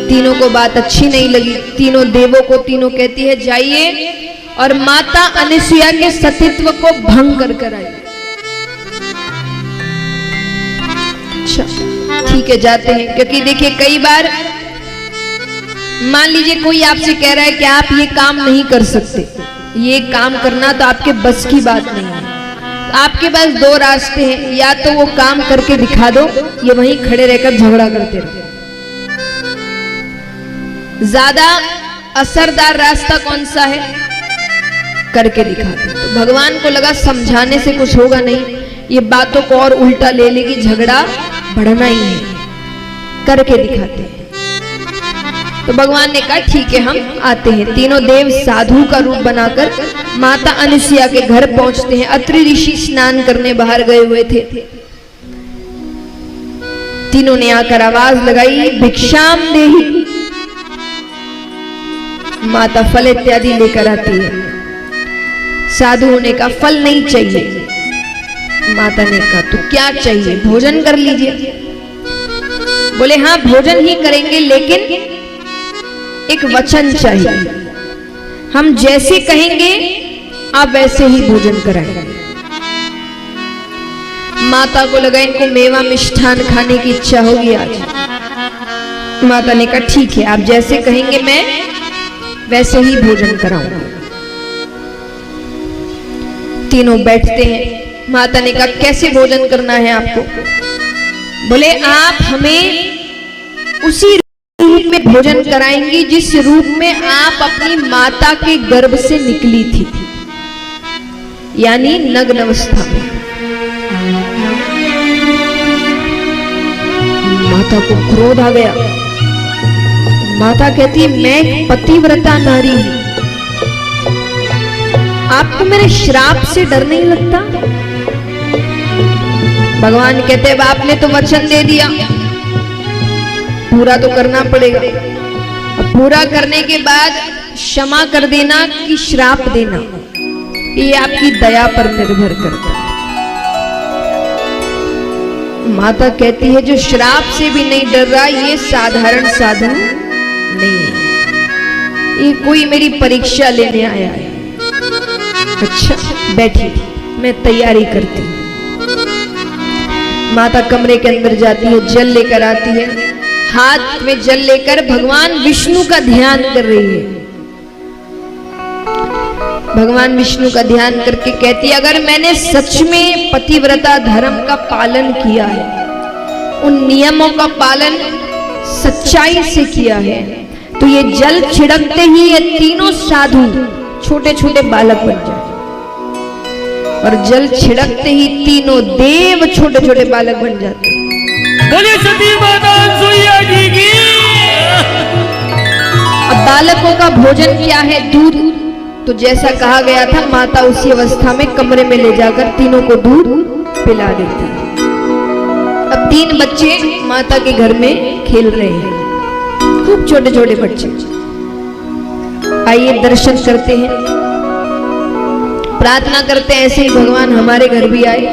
तीनों को बात अच्छी नहीं लगी। तीनों देवों को तीनों कहती है जाइए और माता अनुसुईया के सतीत्व को भंग कर आइए। अच्छा ठीक है, जाते हैं। क्योंकि देखिए कई बार मान लीजिए कोई आपसे कह रहा है कि आप ये काम नहीं कर सकते, ये काम करना तो आपके बस की बात नहीं है। आपके पास 2 रास्ते हैं, या तो वो काम करके दिखा दो या वहीं खड़े रहकर झगड़ा करते रहो। ज्यादा असरदार रास्ता कौन सा है? करके दिखा दो। तो भगवान को लगा समझाने से कुछ होगा नहीं, ये बातों को और उल्टा ले लेगी, झगड़ा बढ़ना ही है, करके दिखाते हैं। तो भगवान ने कहा ठीक है हम आते हैं। तीनों देव साधु का रूप बनाकर माता अनुसुईया के घर पहुंचते हैं। अत्रि ऋषि स्नान करने बाहर गए हुए थे। तीनों ने आकर आवाज लगाई भिक्षाम देहि। माता फल इत्यादि लेकर आती है। साधुओं ने कहा फल नहीं चाहिए। माता ने कहा तो क्या चाहिए? भोजन कर लीजिए। बोले हाँ भोजन ही करेंगे, लेकिन एक वचन चाहिए, हम जैसे कहेंगे आप वैसे ही भोजन कराएंगे। माता को लगा इनको मेवा मिष्ठान खाने की इच्छा होगी आज। माता ने कहा ठीक है, आप जैसे कहेंगे मैं वैसे ही भोजन कराऊंगा। तीनों बैठते हैं। माता ने कहा कैसे भोजन करना है आपको? बोले आप हमें उसी रूप में भोजन कराएंगी जिस रूप में आप अपनी माता के गर्भ से निकली थी, यानी नग्न अवस्था में। माता को क्रोध आ गया। माता कहती है मैं पतिव्रता नारी हूं, आपको मेरे श्राप से डर नहीं लगता? भगवान कहते हैं आपने तो वचन दे दिया, पूरा तो करना पड़ेगा। अब पूरा करने के बाद क्षमा कर देना कि श्राप देना, ये आपकी दया पर निर्भर करता है। माता कहती है जो श्राप से भी नहीं डर रहा, ये साधारण साधु नहीं है, ये कोई मेरी परीक्षा लेने आया है। अच्छा बैठिए, मैं तैयारी करती हूँ। माता कमरे के अंदर जाती है, जल लेकर आती है, हाथ में जल लेकर भगवान विष्णु का ध्यान कर रही है। भगवान विष्णु का ध्यान करके कहती है अगर मैंने सच में पतिव्रता धर्म का पालन किया है, उन नियमों का पालन सच्चाई से किया है, तो ये जल छिड़कते ही ये तीनों साधु छोटे छोटे बालक बन जाए, और जल छिड़कते ही तीनों देव छोटे छोटे बालक बन जाते। बोलिए सती माता सुइया जी की। अब बालकों का भोजन क्या है? दूध। तो जैसा कहा गया था, माता उसी अवस्था में कमरे में ले जाकर तीनों को दूध पिला देती है। अब 3 बच्चे माता के घर में खेल रहे हैं, खूब छोटे छोटे बच्चे। आइए दर्शन करते हैं, प्रार्थना करते हैं ऐसे ही भगवान हमारे घर भी आए।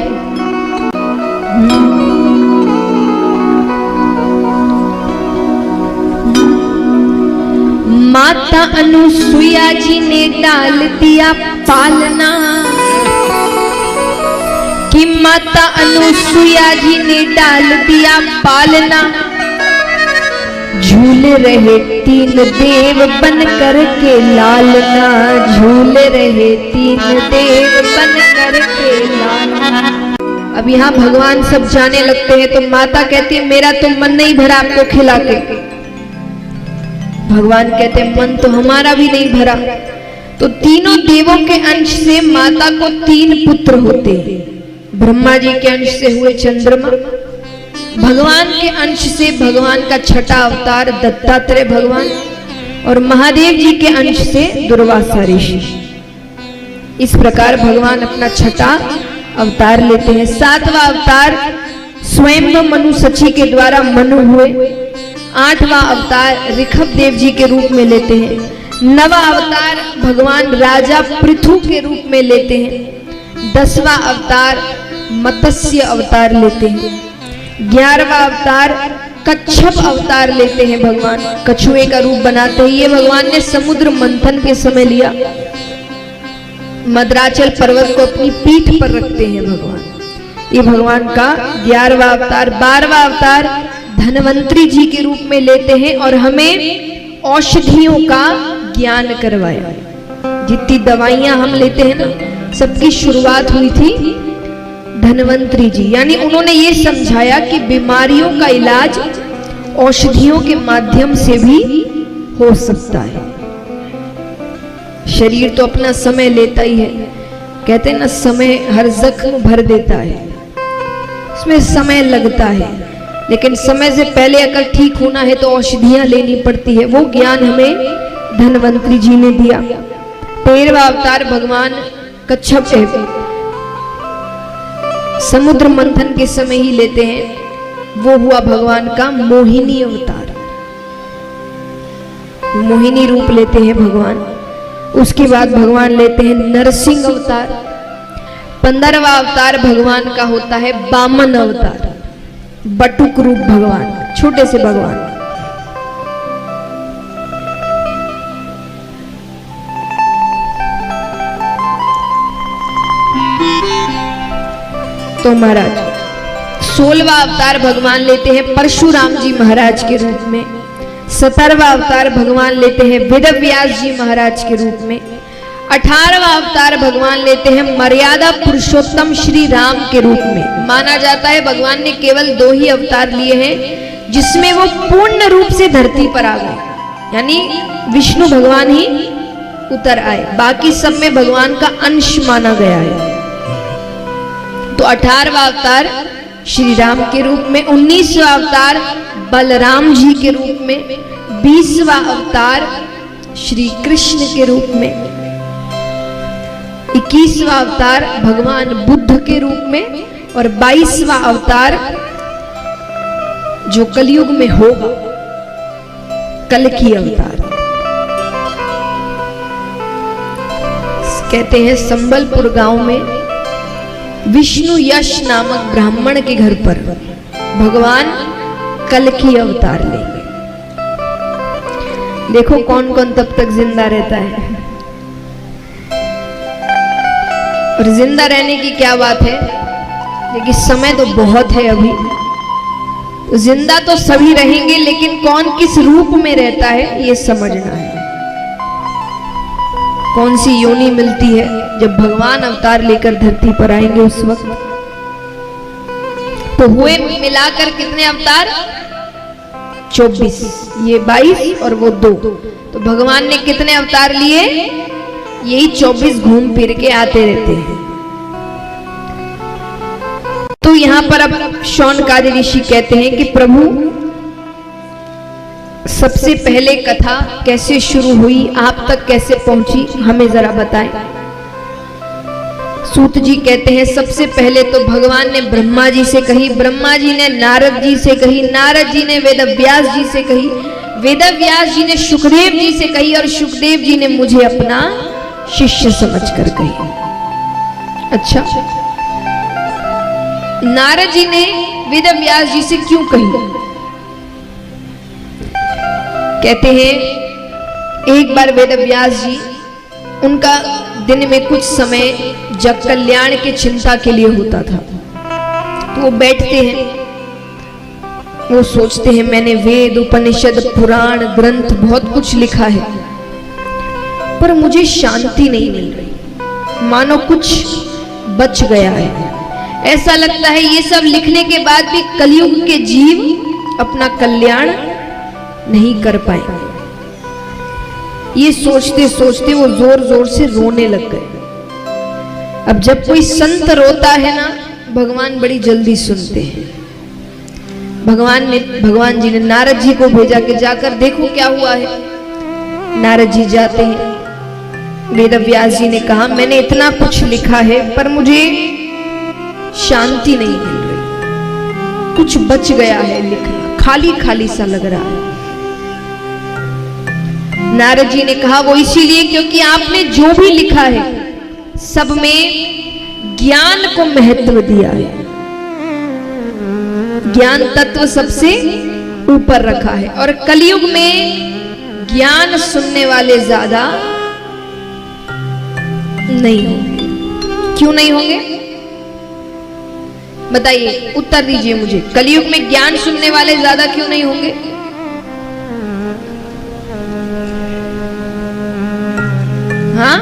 माता अनुसुईया जी ने डाल दिया पालना, कि माता अनुसुईया जी ने डाल दिया पालना, झूल रहे 3 देव बन कर के लालना, झूल रहे 3 देव बन कर के लालना। अब यहाँ भगवान सब जाने लगते हैं, तो माता कहती है मेरा तो मन नहीं भरा आपको खिला के। भगवान कहते हैं मन तो हमारा भी नहीं भरा। तो तीनों देवों के अंश से माता को 3 पुत्र होते हैं। ब्रह्मा जी के अंश से हुए चंद्रमा, भगवान के अंश से भगवान का छठा अवतार दत्तात्रेय भगवान, और महादेव जी के अंश से दुर्वासा ऋषि। इस प्रकार भगवान अपना छठा अवतार लेते हैं। 7वां अवतार स्वयं मनु सची के द्वारा मनु हुए। 8वां अवतार ऋषभ देव जी के रूप में लेते हैं। 9वां अवतार भगवान राजा पृथु के रूप में लेते हैं। 10वां अवतार मत्स्य अवतार लेते हैं। 11वां अवतार कच्छप अवतार लेते हैं। भगवान कछुए का रूप बनाते हैं। ये भगवान ने समुद्र मंथन के समय लिया। मद्राचल पर्वत को अपनी पीठ पर रखते हैं भगवान। ये भगवान का 11वां अवतार। 12वां अवतार धनवंतरी जी के रूप में लेते हैं और हमें औषधियों का ज्ञान करवाया। जितनी दवाइयां हम लेते हैं ना, सबकी शुरुआत हुई थी धनवंतरी जी। यानी उन्होंने ये समझाया कि बीमारियों का इलाज औषधियों के माध्यम से भी हो सकता है। शरीर तो अपना समय लेता ही है। कहते हैं ना, समय हर जख्म भर देता है, उसमें समय लगता है, लेकिन समय से पहले अगर ठीक होना है तो औषधियां लेनी पड़ती है। वो ज्ञान हमें धनवंतरी जी ने दिया। 13वां अवतार भगवान कच्छप समुद्र मंथन के समय ही लेते हैं। वो हुआ भगवान का मोहिनी अवतार। मोहिनी रूप लेते हैं भगवान। उसके बाद भगवान लेते हैं नरसिंह अवतार। 15वां अवतार भगवान का होता है वामन अवतार, बटुक रूप भगवान, छोटे से भगवान। तो महाराज 16वां अवतार भगवान लेते हैं परशुराम जी महाराज के रूप में। 17वां अवतार भगवान लेते हैं वेदव्यास जी महाराज के रूप में। 18वां अवतार भगवान लेते हैं मर्यादा पुरुषोत्तम श्री राम के रूप में। माना जाता है भगवान ने केवल 2 ही अवतार लिए हैं जिसमें वो पूर्ण रूप से धरती पर आ गए, यानी विष्णु भगवान ही उतर आए, बाकी सब में भगवान का अंश माना गया है। तो 18वां अवतार श्री राम के रूप में, 19वां अवतार बलराम जी के रूप में, 20वां अवतार श्री कृष्ण के रूप में, 21वां अवतार भगवान बुद्ध के रूप में, और 22वां अवतार जो कलयुग में होगा, कल्कि अवतार। कहते हैं संबलपुर गांव में विष्णु यश नामक ब्राह्मण के घर पर भगवान कल्कि अवतार लेंगे। देखो कौन कौन तब तक जिंदा रहता है, और जिंदा रहने की क्या बात है, लेकिन समय तो बहुत है अभी। तो जिंदा तो सभी रहेंगे, लेकिन कौन किस रूप में रहता है ये समझना है। कौन सी योनि मिलती है जब भगवान अवतार लेकर धरती पर आएंगे उस वक्त। तो हुए मिलाकर कितने अवतार? 24। ये 22 और वो 2। तो भगवान ने कितने अवतार लिए? यही 24 घूम फिर के आते रहते हैं। तो यहां पर अब शौनकादि ऋषि कहते हैं कि प्रभु सबसे पहले कथा कैसे शुरू हुई, आप तक कैसे पहुंची, हमें जरा बताएं। सूत जी कहते हैं सबसे पहले तो भगवान ने ब्रह्मा जी से कही, ब्रह्मा जी ने नारद जी से कही, नारद जी ने वेदव्यास जी से कही, वेदव्यास जी ने सुखदेव जी से कही, और सुखदेव जी ने मुझे अपना शिष्य समझकर कही। अच्छा, नारद जी ने वेदव्यास जी से क्यों कही? कहते हैं एक बार वेदव्यास जी, उनका दिन में कुछ समय जग कल्याण के चिंता के लिए होता था। तो वो बैठते हैं, वो सोचते हैं मैंने वेद उपनिषद पुराण ग्रंथ बहुत कुछ लिखा है, पर मुझे शांति नहीं मिल रही, मानो कुछ बच गया है। ऐसा लगता है ये सब लिखने के बाद भी कलयुग के जीव अपना कल्याण नहीं कर पाएंगे। ये सोचते सोचते वो जोर जोर से रोने लग गए। अब जब कोई संत रोता है ना, भगवान बड़ी जल्दी सुनते हैं। भगवान जी ने नारद जी को भेजा कि जाकर देखो क्या हुआ है। नारद जी जाते हैं। वेदव्यास जी ने कहा मैंने इतना कुछ लिखा है, पर मुझे शांति नहीं मिल रही, कुछ बच गया है लिखना, खाली खाली सा लग रहा है। नारद जी ने कहा वो इसीलिए क्योंकि आपने जो भी लिखा है सब में ज्ञान को महत्व दिया है, ज्ञान तत्व सबसे ऊपर रखा है, और कलयुग में ज्ञान सुनने वाले ज्यादा नहीं होंगे। क्यों नहीं होंगे बताइए, उत्तर दीजिए मुझे। कलयुग में ज्ञान सुनने वाले ज्यादा क्यों नहीं होंगे? हाँ,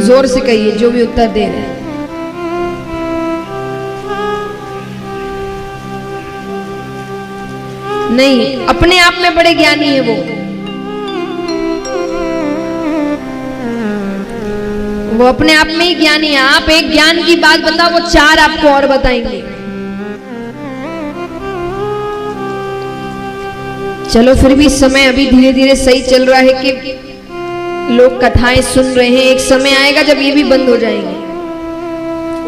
जोर से कहिए जो भी उत्तर दे रहे हैं। नहीं, अपने आप में बड़े ज्ञानी है वो अपने आप में ही ज्ञानी है। आप एक ज्ञान की बात बताओ, वो 4 आपको और बताएंगे। चलो फिर भी समय अभी धीरे धीरे सही चल रहा है कि लोग कथाएं सुन रहे हैं। एक समय आएगा जब ये भी बंद हो जाएंगे,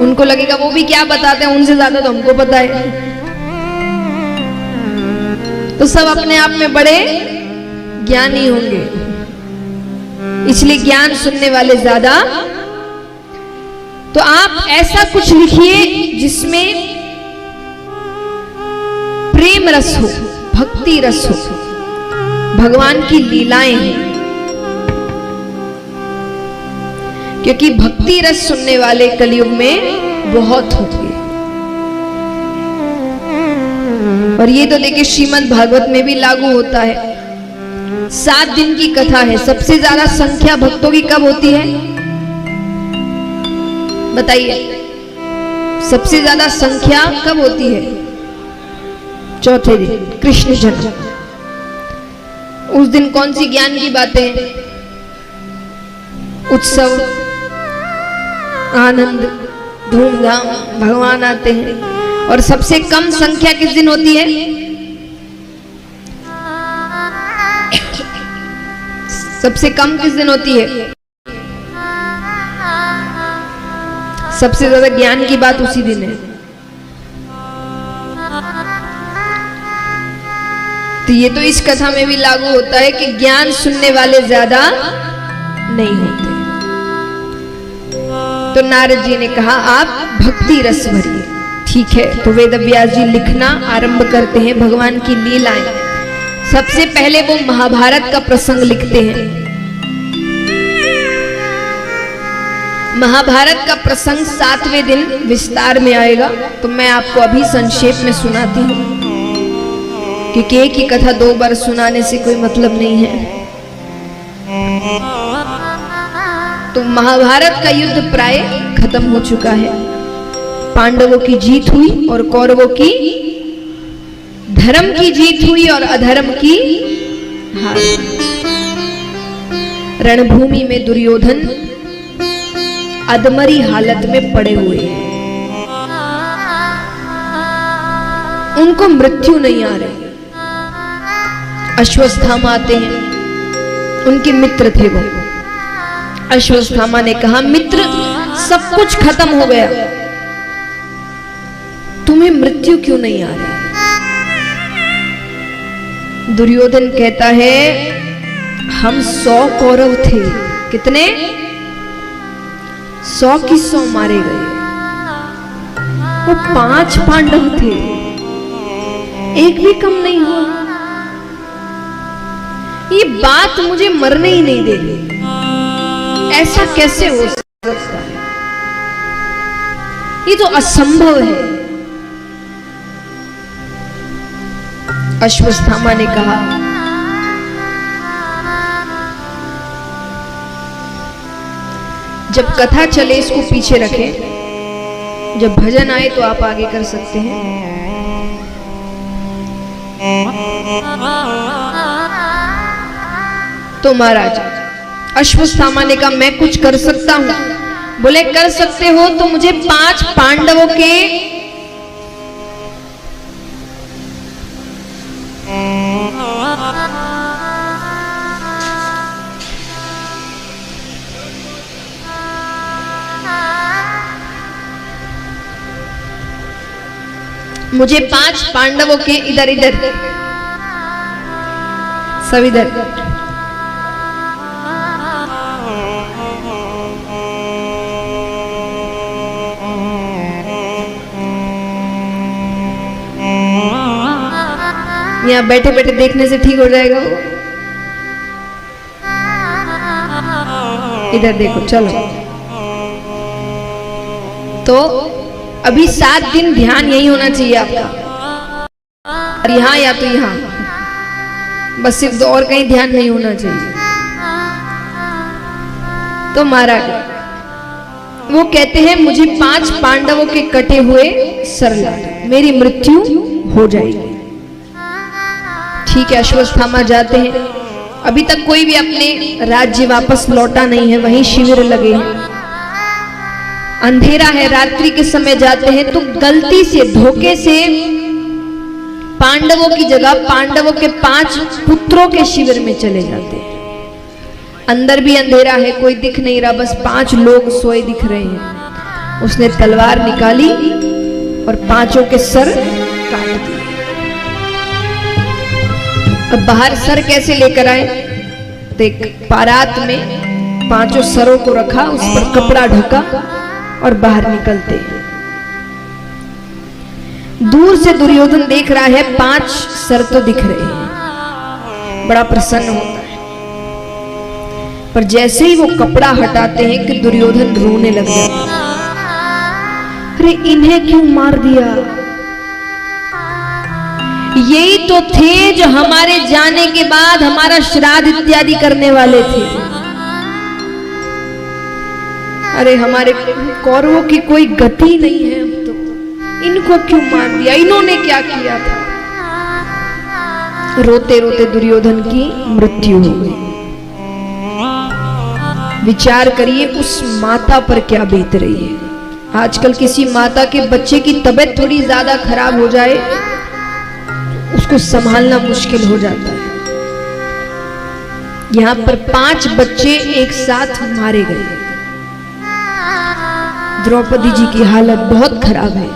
उनको लगेगा वो भी क्या बताते हैं, उनसे ज्यादा तो हमको पता है। तो सब अपने आप में बड़े ज्ञानी होंगे, इसलिए ज्ञान सुनने वाले ज्यादा। तो आप ऐसा कुछ लिखिए जिसमें प्रेम रस हो, भक्ति रस हो, भगवान की लीलाएं हैं, क्योंकि भक्ति रस सुनने वाले कलयुग में बहुत होंगे। और ये तो देखिए श्रीमद् भागवत में भी लागू होता है। 7 दिन की कथा है। सबसे ज्यादा संख्या भक्तों की कब होती है बताइए? सबसे ज्यादा संख्या कब होती है? चौथे दिन, कृष्ण जन्म। उस दिन कौन सी ज्ञान की बातें? उत्सव, आनंद, धूमधाम, भगवान आते हैं। और सबसे कम संख्या किस दिन होती है? सबसे कम किस दिन होती है? सबसे ज्यादा ज्ञान की बात उसी दिन है। तो ये तो इस कथा में भी लागू होता है कि ज्ञान सुनने वाले ज्यादा नहीं होते। तो नारद जी ने कहा आप भक्ति रस भरिए। ठीक है, तो वेद व्यास जी लिखना आरंभ करते हैं भगवान की लीलाएं। सबसे पहले वो महाभारत का प्रसंग लिखते हैं। महाभारत का प्रसंग 7वें दिन विस्तार में आएगा, तो मैं आपको अभी संक्षेप में सुनाती हूँ, क्योंकि एक ही कथा 2 बार सुनाने से कोई मतलब नहीं है। तो महाभारत का युद्ध प्राय खत्म हो चुका है। पांडवों की जीत हुई और कौरवों की धर्म की जीत हुई और अधर्म की हार। रणभूमि में दुर्योधन अधमरी हालत में पड़े हुए हैं। उनको मृत्यु नहीं आ रही। अश्वत्थामा आते हैं, उनके मित्र थे वो। अश्वत्थामा ने कहा मित्र सब कुछ खत्म हो गया, तुम्हें मृत्यु क्यों नहीं आ रही? दुर्योधन कहता है हम 100 कौरव थे। कितने? 100 की 100 मारे गए। वो 5 पांडव थे, एक भी कम नहीं हुआ। ये बात मुझे मरने ही नहीं दे रही। ऐसा कैसे हो सकता है? ये तो असंभव है। अश्वत्थामा ने कहा जब कथा चले इसको पीछे रखें, जब भजन आए तो आप आगे कर सकते हैं। तो महाराज अश्वत्थामा ने कहा मैं कुछ कर सकता हूं। बोले कर सकते हो तो मुझे 5 पांडवों के इधर इधर सब इधर यहाँ बैठे बैठे देखने से ठीक हो जाएगा वो। इधर देखो चलो। तो अभी 7 दिन ध्यान यही होना चाहिए आपका, यहाँ या तो यहाँ, बस सिर्फ 2 और कहीं ध्यान नहीं होना चाहिए। तो महाराज वो कहते हैं मुझे 5 पांडवों के कटे हुए सर ला, मेरी मृत्यु हो जाएगी। ठीक है, अश्वत्थामा जाते हैं। अभी तक कोई भी अपने राज्य वापस लौटा नहीं है, वहीं शिविर लगे हैं। अंधेरा है, रात्रि के समय जाते हैं तो गलती से धोखे से पांडवों की जगह पांडवों के 5 पुत्रों के शिविर में चले जाते हैं। अंदर भी अंधेरा है, कोई दिख नहीं रहा, बस 5 लोग सोए दिख रहे हैं। उसने तलवार निकाली और 5 के सर काट दिए। अब बाहर सर कैसे लेकर आए? तो एक पारात में 5 सरों को रखा, उस पर कपड़ा ढका और बाहर निकलते हैं। दूर से दुर्योधन देख रहा है 5 सर तो दिख रहे हैं, बड़ा प्रसन्न होता है। पर जैसे ही वो कपड़ा हटाते हैं कि दुर्योधन रोने लग जाता है। अरे इन्हें क्यों मार दिया? यही तो थे जो हमारे जाने के बाद हमारा श्राद्ध इत्यादि करने वाले थे। अरे हमारे कौरवों की कोई गति नहीं है, अब तो इनको क्यों मार दिया? इन्होंने क्या किया था? रोते रोते दुर्योधन की मृत्यु हो गई। विचार करिए उस माता पर क्या बीत रही है। आजकल किसी माता के बच्चे की तबीयत थोड़ी ज्यादा खराब हो जाए, उसको संभालना मुश्किल हो जाता है। यहाँ पर 5 बच्चे एक साथ मारे गए। द्रौपदी जी की हालत बहुत खराब है।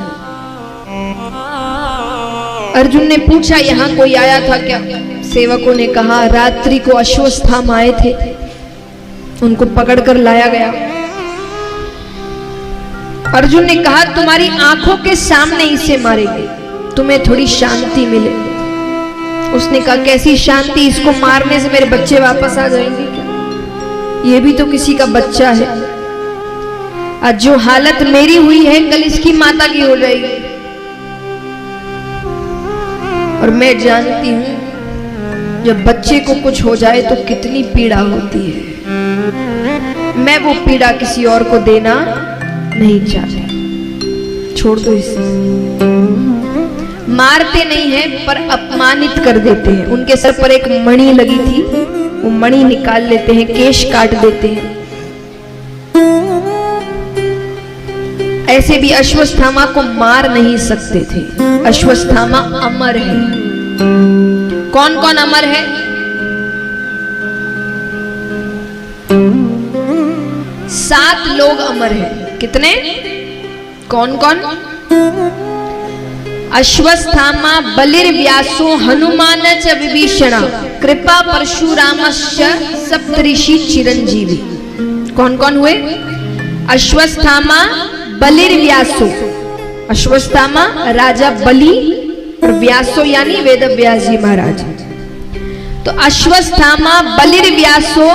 अर्जुन ने पूछा यहाँ कोई आया था क्या? सेवकों ने कहा रात्रि को अश्वत्थामा आए थे, उनको पकड़कर लाया गया। अर्जुन ने कहा तुम्हारी आंखों के सामने इसे मारेंगे, तुम्हें थोड़ी शांति मिले। उसने कहा कैसी शांति, इसको मारने से मेरे बच्चे वापस आ जाएंगे क्या? ये भी तो किसी का बच्चा है। आज जो हालत मेरी हुई है कल इसकी माता की हो जाएगी। और मैं जानती हूं जब बच्चे को कुछ हो जाए तो कितनी पीड़ा होती है। मैं वो पीड़ा किसी और को देना नहीं चाहती। छोड़ दो इसे। मारते नहीं है पर अपमानित कर देते हैं। उनके सर पर एक मणि लगी थी, वो मणि निकाल लेते हैं, केश काट देते हैं। ऐसे भी अश्वत्थामा को मार नहीं सकते थे। अश्वत्थामा अमर है। कौन कौन अमर है? 7 लोग अमर हैं। कितने? कौन कौन? अश्वत्थामा, बलिर्व्यासो, हनुमान च विभीषण, कृपा परशुरामश्च सप्तऋषि चिरंजीवी। कौन कौन हुए? अश्वत्थामा, बलिर्व्यासो। अश्वत्थामा राजा बलि और व्यासो यानी वेद व्यास जी महाराज। तो अश्वत्थामा, बलिर्व्यासो,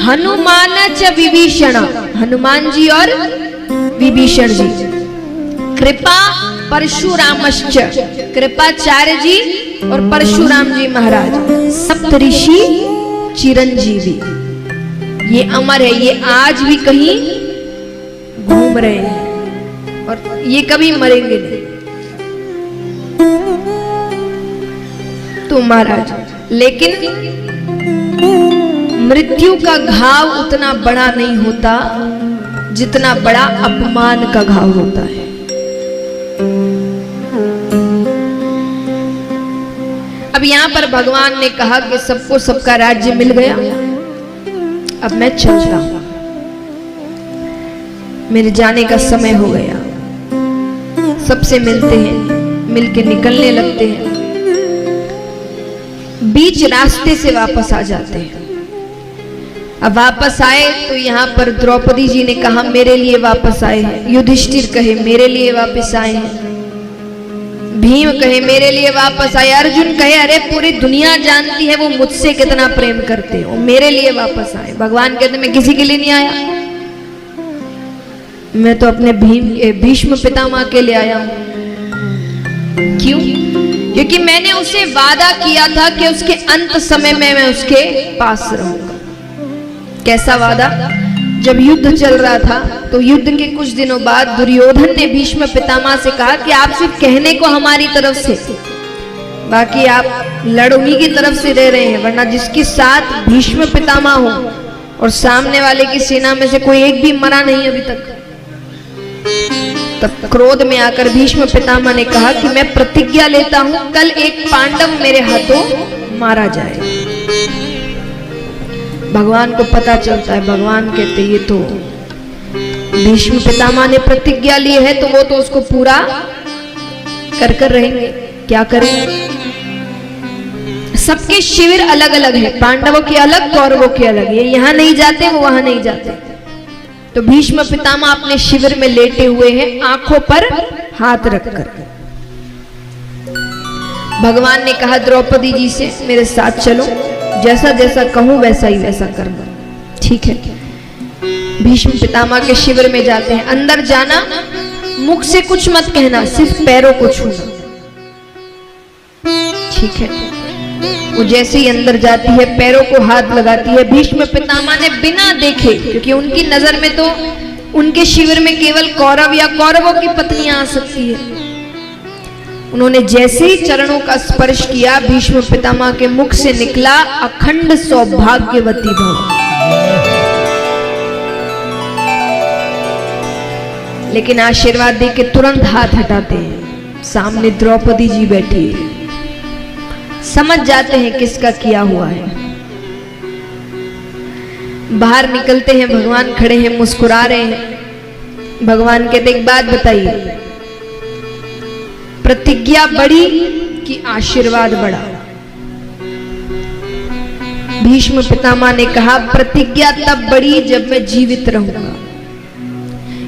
हनुमान च विभीषण, हनुमान जी और विभीषण जी, कृपा परशुरामश्च, कृपाचार्य जी और परशुराम जी महाराज, सप्तऋषि चिरंजीवी। ये अमर है, ये आज भी कहीं घूम रहे हैं और ये कभी मरेंगे नहीं। तो महाराज, लेकिन मृत्यु का घाव उतना बड़ा नहीं होता जितना बड़ा अपमान का घाव होता है। अब यहां पर भगवान ने कहा कि सबको सबका राज्य मिल गया, अब मैं चलता हूं, मेरे जाने का समय हो गया। सबसे मिलते हैं, मिलके निकलने लगते हैं, बीच रास्ते से वापस आ जाते हैं। अब वापस आए तो यहाँ पर द्रौपदी जी ने कहा मेरे लिए वापस आए हैं, युधिष्ठिर कहे मेरे लिए वापस आए हैं, भीम कहे मेरे लिए वापस आए, अर्जुन कहे अरे पूरी दुनिया जानती है वो मुझसे कितना प्रेम करते हो, मेरे लिए वापस आए। भगवान कहते मैं किसी के लिए नहीं आया, मैं तो अपने भीष्म पितामह के लिए आया हूं। क्यों? क्योंकि मैंने उसे वादा किया था कि उसके अंत समय में मैं उसके पास रहूंगा। कैसा वादा? जब युद्ध चल रहा था तो युद्ध के कुछ दिनों बाद दुर्योधन ने भीष्म पितामह से कहा कि आप सिर्फ कहने को हमारी तरफ से, बाकी आप लड़ उन्हीं की तरफ से रह रहे हैं, वरना जिसके साथ भीष्म पितामह हो और सामने वाले की सेना में से कोई एक भी मरा नहीं अभी तक। तब क्रोध में आकर भीष्म पितामह ने कहा कि मैं प्रतिज्ञा लेता हूं कल एक पांडव मेरे हाथों मारा जाए। भगवान को पता चलता है, भगवान कहते ये तो भीष्म पितामह ने प्रतिज्ञा ली है तो वो तो उसको पूरा कर कर रहेंगे। क्या करेंगे? सबके शिविर अलग अलग है, पांडवों के अलग, कौरवों के अलग। ये यहां नहीं जाते, वो वहां नहीं जाते। तो भीष्म पितामह अपने शिविर में लेटे हुए हैं, आंखों पर हाथ रखकर। भगवान ने कहा द्रौपदी जी से मेरे साथ चलो, जैसा जैसा कहूं वैसा ही वैसा करना। ठीक है। भीष्म पितामह के शिविर में जाते हैं। अंदर जाना, मुख से कुछ मत कहना, सिर्फ पैरों को छूना। ठीक है। वो जैसे ही अंदर जाती है, पैरों को हाथ लगाती है। भीष्म पितामह ने बिना देखे, क्योंकि उनकी नजर में तो उनके शिविर में केवल कौरव या कौरवों की पत्नियां आ सकती है, उन्होंने जैसे ही चरणों का स्पर्श किया, भीष्म पितामह के मुख से निकला अखंड सौभाग्यवती भव। लेकिन आशीर्वाद दे के तुरंत हाथ हटाते हैं। सामने द्रौपदी जी बैठी है, समझ जाते हैं किसका किया हुआ है। बाहर निकलते हैं, भगवान खड़े हैं, मुस्कुरा रहे हैं। भगवान कहते एक बात बताइए, प्रतिज्ञा बड़ी कि आशीर्वाद बड़ा? भीष्म पितामह ने कहा प्रतिज्ञा तब बड़ी जब मैं जीवित रहूंगा।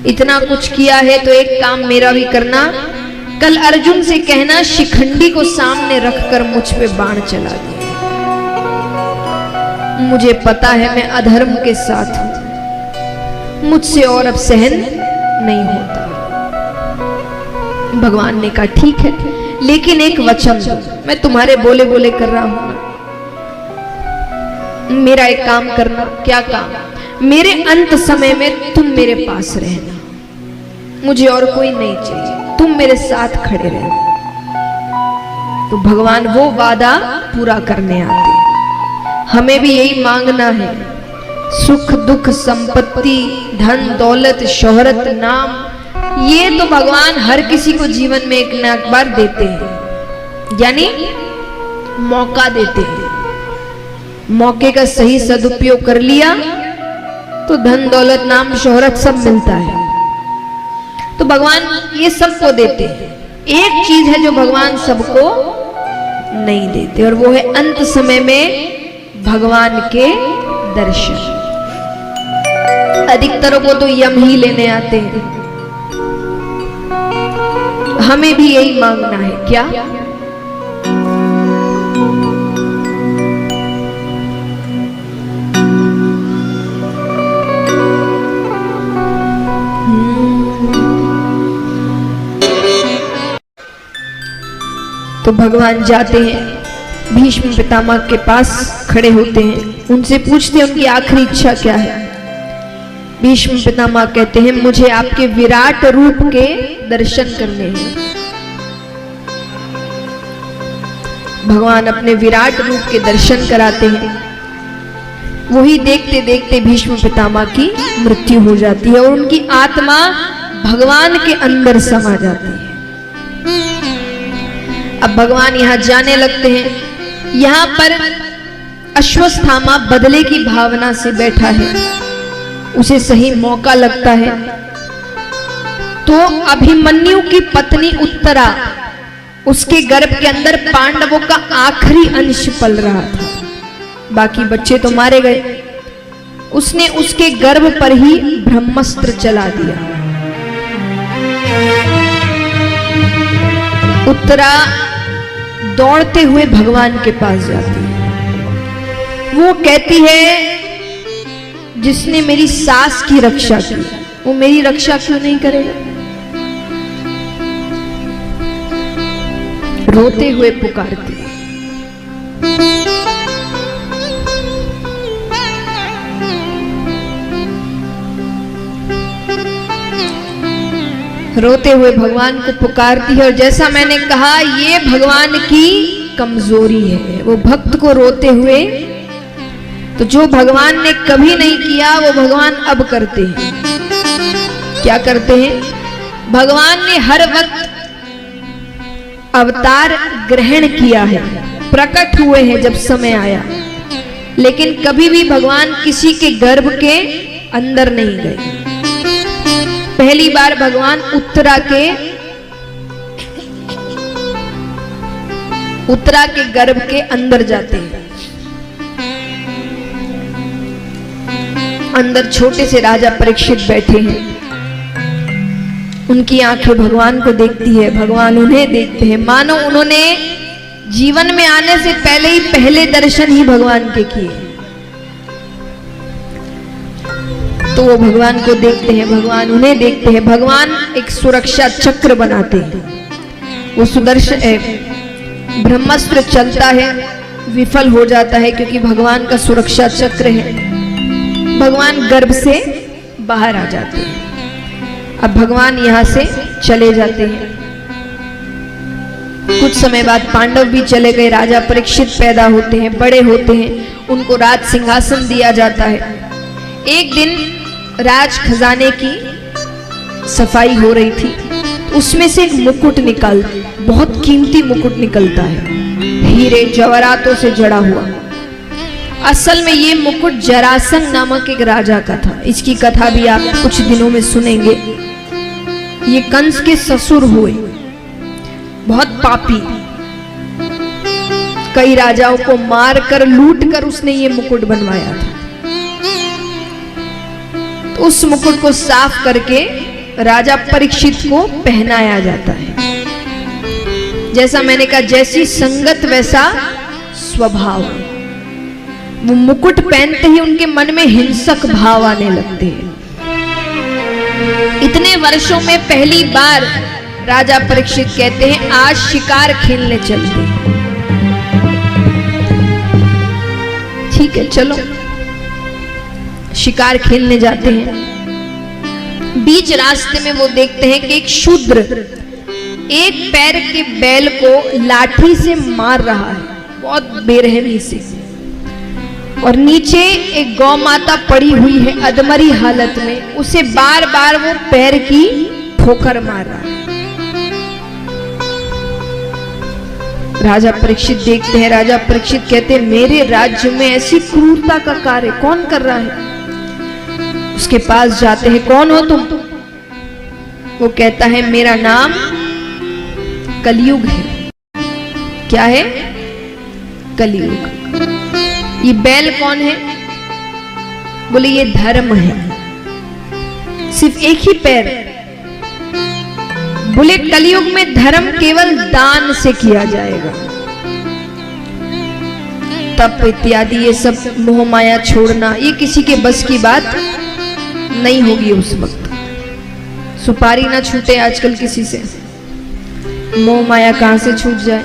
इतना कुछ किया है तो एक काम मेरा भी करना, कल अर्जुन से कहना शिखंडी को सामने रखकर मुझ पे बाण चला दिया। मुझे पता है मैं अधर्म के साथ हूं, मुझसे और अब सहन नहीं होता। भगवान ने कहा ठीक है, लेकिन एक वचन दो, मैं तुम्हारे बोले बोले कर रहा हूं, मेरा एक काम करना। क्या काम? मेरे अंत समय में तुम मेरे पास रहना, मुझे और कोई नहीं चाहिए, तुम मेरे साथ खड़े रहना। तो भगवान वो वादा पूरा करने आते हैं। हमें भी यही मांगना है, सुख दुख संपत्ति धन दौलत शोहरत नाम, ये तो भगवान हर किसी को जीवन में एक ना एक बार देते हैं, यानी मौका देते हैं। मौके का सही सदुपयोग कर लिया तो धन दौलत नाम शोहरत सब मिलता है। तो भगवान ये सबको देते हैं। एक चीज है जो भगवान सबको नहीं देते, और वो है अंत समय में भगवान के दर्शन। अधिकतरों को तो यम ही लेने आते हैं। हमें भी यही मांगना है। क्या? तो भगवान जाते हैं, भीष्म पितामह के पास खड़े होते हैं, उनसे पूछते हैं उनकी आखिरी इच्छा क्या है। भीष्म पितामह कहते हैं मुझे आपके विराट रूप के दर्शन करने हैं। भगवान अपने विराट रूप के दर्शन कराते हैं। वही देखते देखते भीष्म पितामह की मृत्यु हो जाती है और उनकी आत्मा भगवान के अंदर समा जाती है। अब भगवान यहां जाने लगते हैं। यहां पर अश्वत्थामा बदले की भावना से बैठा है, उसे सही मौका लगता है। तो अभिमन्यु की पत्नी उत्तरा, उसके गर्भ के अंदर पांडवों का आखिरी अंश पल रहा था, बाकी बच्चे तो मारे गए। उसने उसके गर्भ पर ही ब्रह्मास्त्र चला दिया। उत्तरा दौड़ते हुए भगवान के पास जाती है। वो कहती है जिसने मेरी सास की रक्षा की, वो मेरी रक्षा क्यों नहीं करेगा? रोते हुए पुकारती है। रोते हुए भगवान को पुकारती है। और जैसा मैंने कहा, ये भगवान की कमजोरी है, वो भक्त को रोते हुए, तो जो भगवान ने कभी नहीं किया वो भगवान अब करते हैं। क्या करते हैं? भगवान ने हर वक्त अवतार ग्रहण किया है, प्रकट हुए हैं जब समय आया, लेकिन कभी भी भगवान किसी के गर्भ के अंदर नहीं गए। पहली बार भगवान उत्तरा के गर्भ के अंदर जाते हैं। अंदर छोटे से राजा परीक्षित बैठे हैं। उनकी आंखें भगवान को देखती है, भगवान उन्हें देखते हैं, मानो उन्होंने जीवन में आने से पहले ही पहले दर्शन ही भगवान के किए। तो वो भगवान को देखते हैं, भगवान उन्हें देखते हैं। भगवान एक सुरक्षा चक्र बनाते हैं। वो सुदर्शन ब्रह्मास्त्र चलता है, विफल हो जाता है, क्योंकि भगवान का सुरक्षा चक्र है। भगवान गर्भ से बाहर आ जाते हैं। अब भगवान यहां से चले जाते हैं। कुछ समय बाद पांडव भी चले गए। राजा परीक्षित पैदा होते हैं, बड़े होते हैं, उनको राज सिंहासन दिया जाता है। एक दिन राज खजाने की सफाई हो रही थी, उसमें से एक मुकुट बहुत कीमती मुकुट निकलता है, हीरे जवाहरातों से जड़ा हुआ। असल में ये मुकुट जरासंध नामक एक राजा का था। इसकी कथा भी आप कुछ दिनों में सुनेंगे। ये कंस के ससुर हुए, बहुत पापी, कई राजाओं को मारकर लूटकर उसने ये मुकुट बनवाया था। उस मुकुट को साफ करके राजा परीक्षित को पहनाया जाता है। जैसा मैंने कहा, जैसी संगत वैसा स्वभाव। वो मुकुट पहनते ही उनके मन में हिंसक भाव आने लगते हैं। इतने वर्षों में पहली बार राजा परीक्षित कहते हैं आज शिकार खेलने चलते हैं। ठीक है, चलो शिकार खेलने जाते हैं। बीच रास्ते में वो देखते हैं कि एक शूद्र एक पैर के बैल को लाठी से मार रहा है, बहुत बेरहमी से, और नीचे एक गौ माता पड़ी हुई है अधमरी हालत में, उसे बार बार वो पैर की ठोकर मार रहा है। राजा परीक्षित देखते हैं। राजा परीक्षित कहते हैं मेरे राज्य में ऐसी क्रूरता का कार्य कौन कर रहा है? उसके पास जाते हैं, कौन हो तुम? वो कहता है मेरा नाम कलयुग है। क्या है? कलयुग। ये बैल कौन है? बोले ये धर्म है, सिर्फ एक ही पैर। बोले कलयुग में धर्म केवल दान से किया जाएगा। तप इत्यादि ये सब मोह माया छोड़ना, ये किसी के बस की बात नहीं होगी उस वक्त। सुपारी ना छूटे आजकल किसी से, मोह माया कहां से छूट जाए,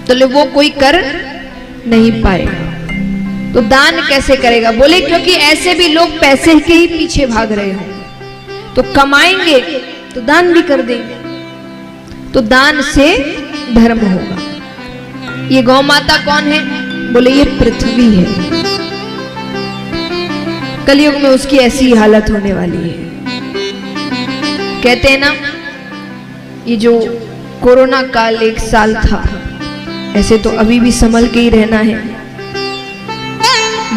तो वो कोई कर नहीं पाएगा। तो दान कैसे करेगा? बोले क्योंकि ऐसे भी लोग पैसे के ही पीछे भाग रहे हो, तो कमाएंगे तो दान भी कर देंगे, तो दान से धर्म होगा। ये गौ माता कौन है? बोले ये पृथ्वी है। कलयुग में उसकी ऐसी हालत होने वाली है। कहते हैं ना, ये जो कोरोना काल 1 साल था, ऐसे तो अभी भी संभल के ही रहना है,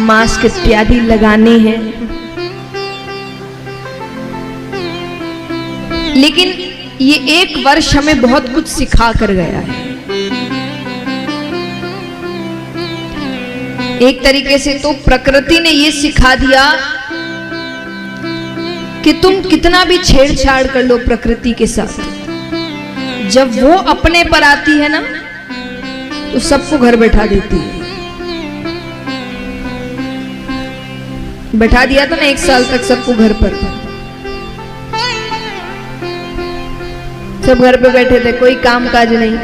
मास्क इत्यादि लगाने हैं, लेकिन ये 1 वर्ष हमें बहुत कुछ सिखा कर गया है। एक तरीके से तो प्रकृति ने ये सिखा दिया कि तुम कितना भी छेड़छाड़ कर लो प्रकृति के साथ, जब वो अपने पर आती है ना तो सबको घर बैठा देती है। बैठा दिया था ना 1 साल तक सबको घर पर, सब घर पे बैठे थे, कोई काम काज नहीं,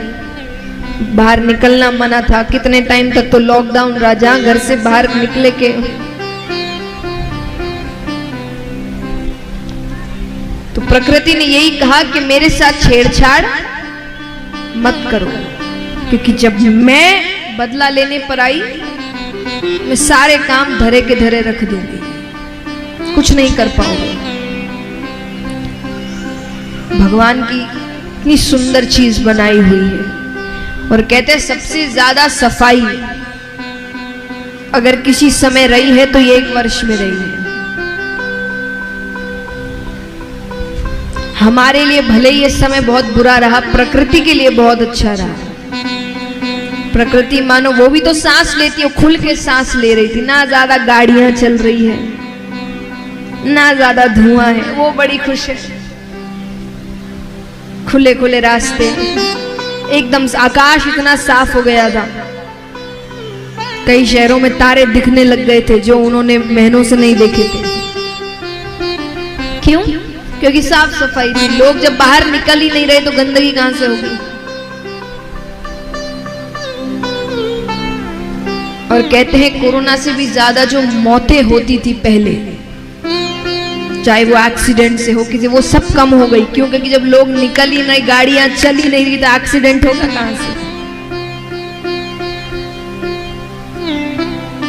बाहर निकलना मना था। कितने टाइम तक तो लॉकडाउन रहा, जहां घर से बाहर निकले के तो प्रकृति ने यही कहा कि मेरे साथ छेड़छाड़ मत करो, क्योंकि जब मैं बदला लेने पर आई, मैं सारे काम धरे के धरे रख दूंगी, कुछ नहीं कर पाओगे। भगवान की इतनी सुंदर चीज बनाई हुई है, और कहते हैं सबसे ज्यादा सफाई अगर किसी समय रही है तो ये 1 वर्ष में रही है। हमारे लिए भले ये समय बहुत बुरा रहा, प्रकृति के लिए बहुत अच्छा रहा। प्रकृति मानो वो भी तो सांस लेती है, खुल के सांस ले रही थी, ना ज्यादा गाड़ियां चल रही है, ना ज्यादा धुआं है, वो बड़ी खुश है। खुले खुले रास्ते, एकदम आकाश इतना साफ हो गया था, कई शहरों में तारे दिखने लग गए थे जो उन्होंने महीनों से नहीं देखे थे। क्यों? क्योंकि साफ सफाई थी। लोग जब बाहर निकल ही नहीं रहे तो गंदगी कहां से होगी? और कहते हैं कोरोना से भी ज्यादा जो मौतें होती थी पहले, चाहे वो एक्सीडेंट से हो किसी, वो सब कम हो गई। क्यों? क्योंकि जब लोग निकल ही नहीं, गाड़ियां चल ही नहीं रही, तो एक्सीडेंट होगा कहां से?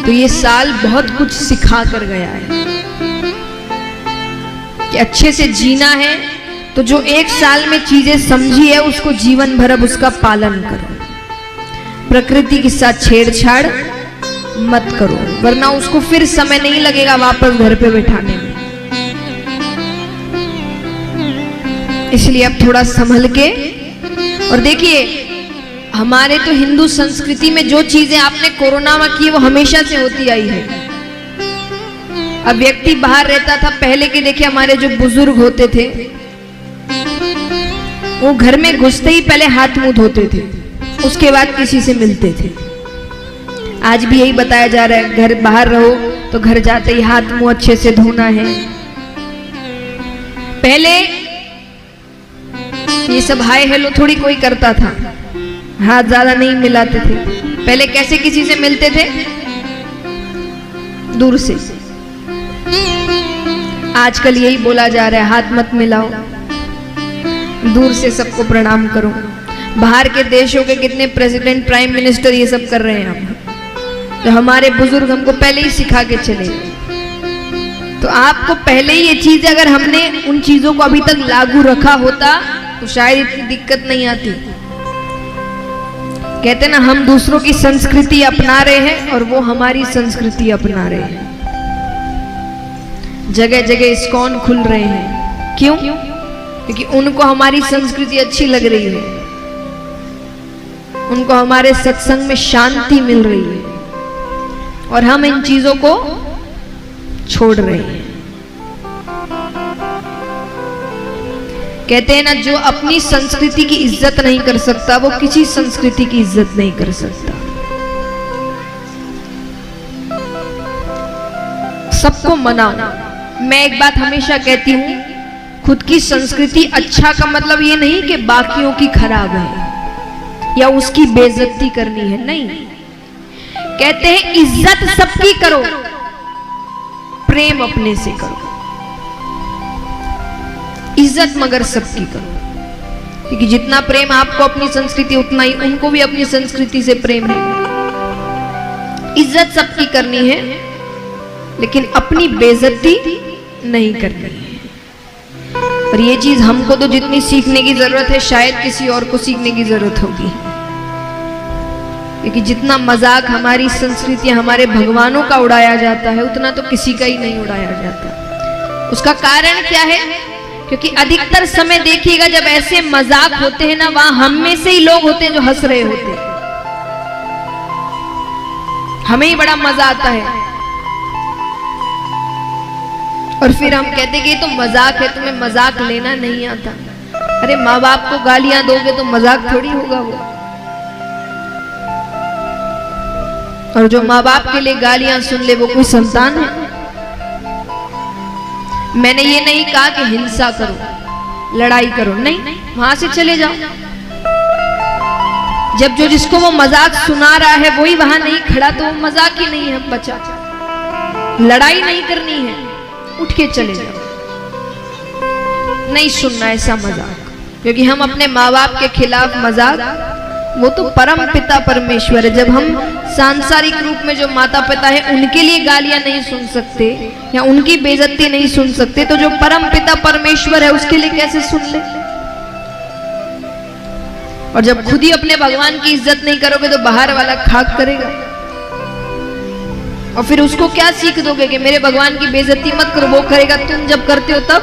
तो ये साल बहुत कुछ सिखा कर गया है कि अच्छे से जीना है तो जो 1 साल में चीजें समझी है उसको जीवन भर अब उसका पालन करो। प्रकृति के साथ छेड़छाड़ मत करो, वरना उसको फिर समय नहीं लगेगा वापस घर पे बैठाने में। इसलिए अब थोड़ा संभल के। और देखिए, हमारे तो हिंदू संस्कृति में जो चीजें आपने कोरोना में की वो हमेशा से होती आई है। अब व्यक्ति बाहर रहता था, पहले के देखिए हमारे जो बुजुर्ग होते थे वो घर में घुसते ही पहले हाथ मुंह धोते थे, उसके बाद किसी से मिलते थे। आज भी यही बताया जा रहा है, घर बाहर रहो तो घर जाते ही हाथ मुंह अच्छे से धोना है। पहले ये सब हाय हेलो थोड़ी कोई करता था, हाथ ज्यादा नहीं मिलाते थे। पहले कैसे किसी से मिलते थे? दूर से। आजकल यही बोला जा रहा है, हाथ मत मिलाओ, दूर से सबको प्रणाम करो। बाहर के देशों के कितने प्रेसिडेंट, प्राइम मिनिस्टर ये सब कर रहे हैं हम, तो हमारे बुजुर्ग हमको पहले ही सिखा के चले। तो आपको पहले ही ये चीज, अगर हमने उन चीजों को अभी तक लागू रखा होता तो शायद इतनी दिक्कत नहीं आती। कहते ना, हम दूसरों की संस्कृति अपना रहे हैं और वो हमारी संस्कृति अपना रहे हैं। जगह जगह इस्कॉन खुल रहे हैं, क्यों? क्योंकि उनको हमारी संस्कृति अच्छी लग रही है, उनको हमारे सत्संग में शांति मिल रही है, और हम इन चीजों को छोड़ रहे हैं। कहते हैं ना, जो अपनी संस्कृति की इज्जत नहीं कर सकता वो किसी संस्कृति की इज्जत नहीं कर सकता। सबको मनाओ। मैं एक बात हमेशा कहती हूं, खुद की संस्कृति अच्छा का मतलब ये नहीं कि बाकियों की खराब है या उसकी बेइज्जती करनी है, नहीं। कहते हैं इज्जत सबकी करो, प्रेम अपने से करो। इज्जत मगर सबकी करो, क्योंकि जितना प्रेम आपको अपनी संस्कृति उतना ही उनको भी अपनी संस्कृति से प्रेम है। इज्जत सबकी करनी है, लेकिन अपनी बेइज्जती नहीं करनी है। और ये चीज हमको तो जितनी सीखने की जरूरत है, शायद किसी और को सीखने की जरूरत होगी, क्योंकि जितना मजाक हमारी संस्कृति, हमारे भगवानों का उड़ाया जाता है, उतना तो किसी का ही नहीं उड़ाया जाता। उसका कारण क्या है? क्योंकि अधिकतर समय देखिएगा, जब ऐसे मजाक होते हैं ना, वहां हम में से ही लोग होते हैं जो हंस रहे होते हैं। हमें ही बड़ा मजा आता है, और फिर हम कहते हैं कि ये तो मजाक है, तुम्हें मजाक लेना नहीं आता। अरे माँ बाप को गालियां दोगे तो मजाक थोड़ी होगा वो। और जो माँ बाप के लिए गालियां सुन ले वो कोई संतान है? मैंने ये नहीं कहा कि हिंसा करो, लड़ाई करो, नहीं, वहां से चले जाओ। जब जो जिसको वो मजाक सुना रहा है वही वहां नहीं खड़ा, तो वो मजाक ही नहीं है बचा। लड़ाई नहीं करनी है, उठ के चले जाओ। नहीं सुनना ऐसा मजाक, क्योंकि हम अपने माँ बाप के खिलाफ मजाक, वो तो परम पिता परमेश्वर है। जब हम सांसारिक रूप में जो माता पिता है उनके लिए गालियां नहीं सुन सकते या उनकी बेइज्जती नहीं सुन सकते, तो जो परम पिता परमेश्वर है उसके लिए कैसे सुन ले? और जब खुद ही अपने भगवान की इज्जत नहीं करोगे तो बाहर वाला खाक करेगा, और फिर उसको क्या सीख दोगे कि मेरे भगवान की बेइज्जती मत करो, वो करेगा, तुम जब करते हो तब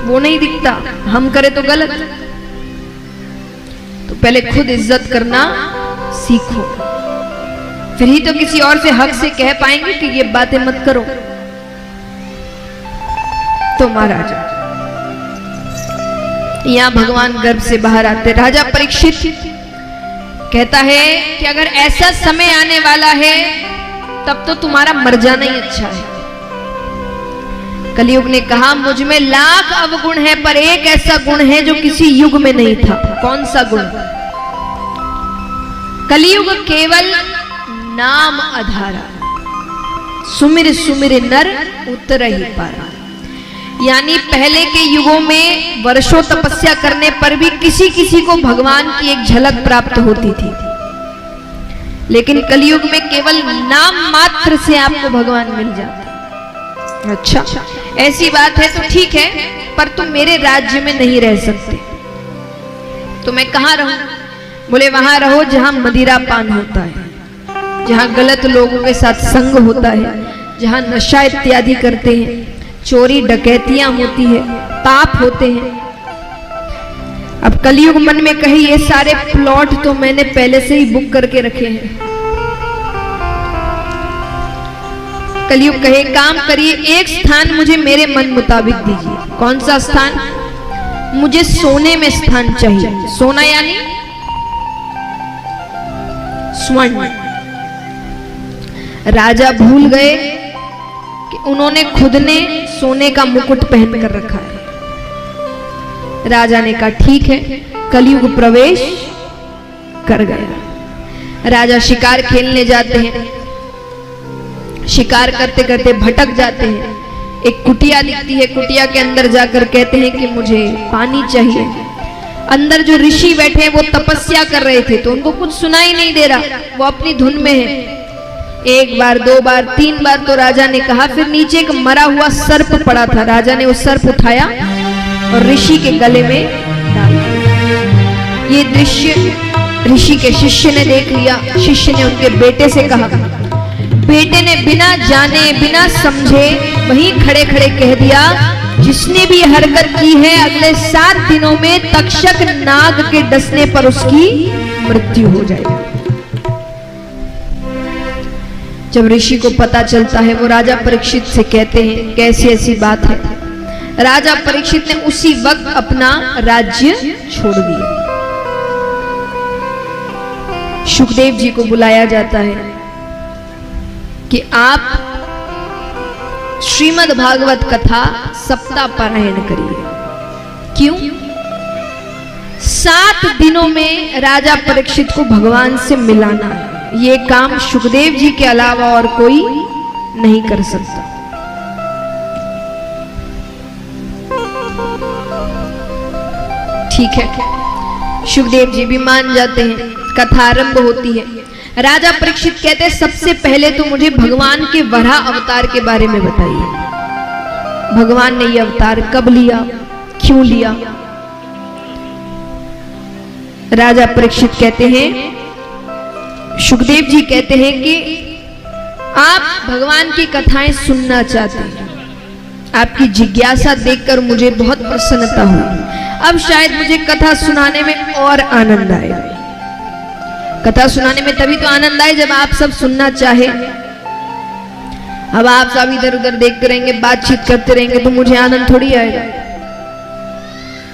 वो नहीं दिखता, हम करे तो गलत। तो पहले खुद इज्जत करना सीखो, फिर ही तो किसी और से हक से कह पाएंगे कि ये बातें मत करो। तो महाराज यहां भगवान गर्भ से बाहर आते, राजा परीक्षित कहता है कि अगर ऐसा समय आने वाला है तब तो तुम्हारा मर जाना ही अच्छा है। कलयुग ने कहा, मुझ में लाख अवगुण है, पर एक ऐसा गुण है जो किसी युग में नहीं था। कौन सा गुण? कलयुग केवल नाम आधारा, सुमिर सुमिर नर उतर ही पारा। यानी पहले के युगों में वर्षों तपस्या करने पर भी किसी किसी को भगवान की एक झलक प्राप्त होती थी, लेकिन कलयुग में केवल नाम मात्र से आपको भगवान मिल जाते। अच्छा, ऐसी बात है तो ठीक है, पर तुम मेरे राज्य में नहीं रह सकते। तो मैं कहाँ रहूं? बोले वहां रहो जहां मदिरा पान होता है, जहां गलत लोगों के साथ संग होता है, जहां नशा इत्यादि करते हैं, चोरी डकैतियां होती है, पाप होते हैं। अब कलयुग मन में कही, ये सारे प्लॉट तो मैंने पहले से ही बुक करके रखे हैं, कलयुग कहे काम करिए, एक स्थान मुझे मेरे मन मुताबिक दीजिए। कौन सा स्थान? मुझे सोने में स्थान चाहिए। सोना यानी स्वर्ण। राजा भूल गए कि उन्होंने खुद ने सोने का मुकुट पहन कर रखा है। राजा ने कहा ठीक है, कलयुग प्रवेश कर गया। राजा शिकार खेलने जाते हैं, शिकार करते करते भटक जाते हैं। एक कुटिया दिखती है, कुटिया के अंदर जाकर कहते हैं कि मुझे पानी चाहिए। अंदर जो ऋषि बैठे हैं वो तपस्या कर रहे थे, तो उनको कुछ सुनाई नहीं दे रहा, वो अपनी धुन में है। एक बार, दो बार, तीन बार तो राजा ने कहा, फिर नीचे एक मरा हुआ सर्प पड़ा था। राजा ने वो सर्प उठाया और ऋषि के गले में डाल दिया। ये दृश्य ऋषि के शिष्य ने देख लिया। शिष्य ने उनके बेटे से कहा, बेटे ने बिना जाने बिना समझे वहीं खड़े खड़े कह दिया, जिसने भी हरकत की है अगले 7 दिनों में तक्षक नाग के डसने पर उसकी मृत्यु हो जाएगी। जब ऋषि को पता चलता है, वो राजा परीक्षित से कहते हैं कैसी ऐसी बात है। राजा परीक्षित ने उसी वक्त अपना राज्य छोड़ दिया। शुकदेव जी को बुलाया जाता है कि आप श्रीमद् भागवत कथा सप्ताह पारायण करिए। क्यों? 7 दिनों में राजा परीक्षित को भगवान से मिलाना है। ये काम शुकदेव जी के अलावा और कोई नहीं कर सकता। ठीक है, शुकदेव जी भी मान जाते हैं। कथा आरंभ होती है। राजा परीक्षित कहते हैं सबसे पहले तो मुझे भगवान के वराह अवतार के बारे में बताइए। भगवान ने यह अवतार कब लिया, क्यों लिया? राजा परीक्षित कहते हैं, शुकदेव जी कहते हैं कि आप भगवान की कथाएं सुनना चाहते हैं। आपकी जिज्ञासा देखकर मुझे बहुत प्रसन्नता हुई। अब शायद मुझे कथा सुनाने में और आनंद आए। कथा सुनाने में तभी तो आनंद आए जब आप सब सुनना चाहे। अब आप सब इधर उधर देखते रहेंगे, बातचीत करते रहेंगे तो मुझे आनंद थोड़ी आएगा।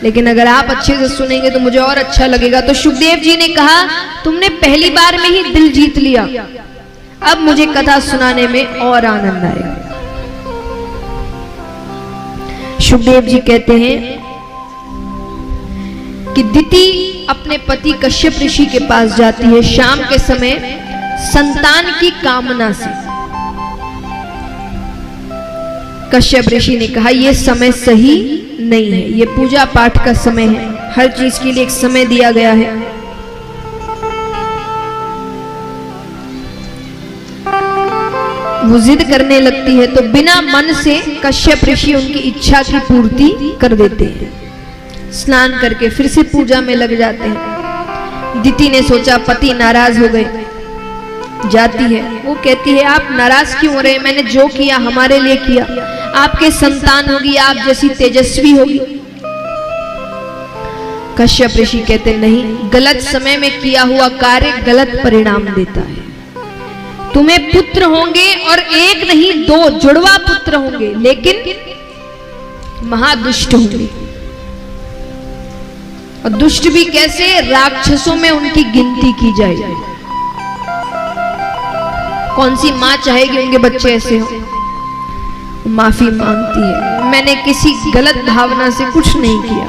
लेकिन अगर आप अच्छे से सुनेंगे तो मुझे और अच्छा लगेगा। तो शुकदेव जी ने कहा, तुमने पहली बार में ही दिल जीत लिया, अब मुझे कथा सुनाने में और आनंद आएगा। शुकदेव जी कहते हैं कि दिति अपने पति कश्यप ऋषि के पास जाती है शाम के समय संतान की कामना से। कश्यप ऋषि ने कहा, यह समय सही नहीं है, ये पूजा पाठ का समय है, हर चीज के लिए एक समय दिया गया है। वो जिद करने लगती है तो बिना मन से कश्यप ऋषि उनकी इच्छा की पूर्ति कर देते हैं। स्नान करके फिर से पूजा में लग जाते हैं। दिति ने सोचा पति नाराज हो गए, जाती है। वो कहती है, आप नाराज क्यों हो रहे? मैंने जो किया हमारे लिए किया, आपके संतान होगी, आप जैसी तेजस्वी होगी। कश्यप ऋषि कहते नहीं, गलत समय में किया हुआ कार्य गलत परिणाम देता है। तुम्हें पुत्र होंगे और एक नहीं 2 जुड़वा पुत्र होंगे, लेकिन महादुष्ट होंगे। और दुष्ट भी कैसे? राक्षसों में उनकी गिनती की जाए। कौन सी मां चाहेगी उनके बच्चे ऐसे हो? माफी मांगती है, मैंने किसी गलत भावना से कुछ नहीं किया,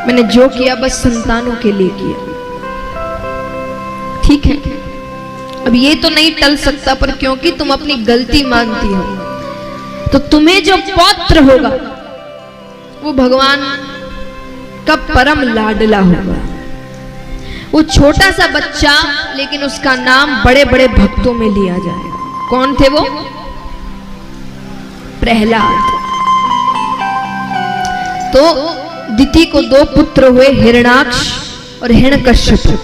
मैंने जो किया बस संतानों के लिए किया। ठीक है, अब ये तो नहीं टल सकता, पर क्योंकि तुम अपनी गलती मानती हो तो तुम्हें जो पौत्र होगा वो भगवान का परम लाडला होगा। वो छोटा सा बच्चा, लेकिन उसका नाम बड़े बड़े भक्तों में लिया जाएगा। कौन थे वो? प्रहलाद। तो दिति को 2 पुत्र हुए, हिरणाक्ष और हिरण्यकश्यप।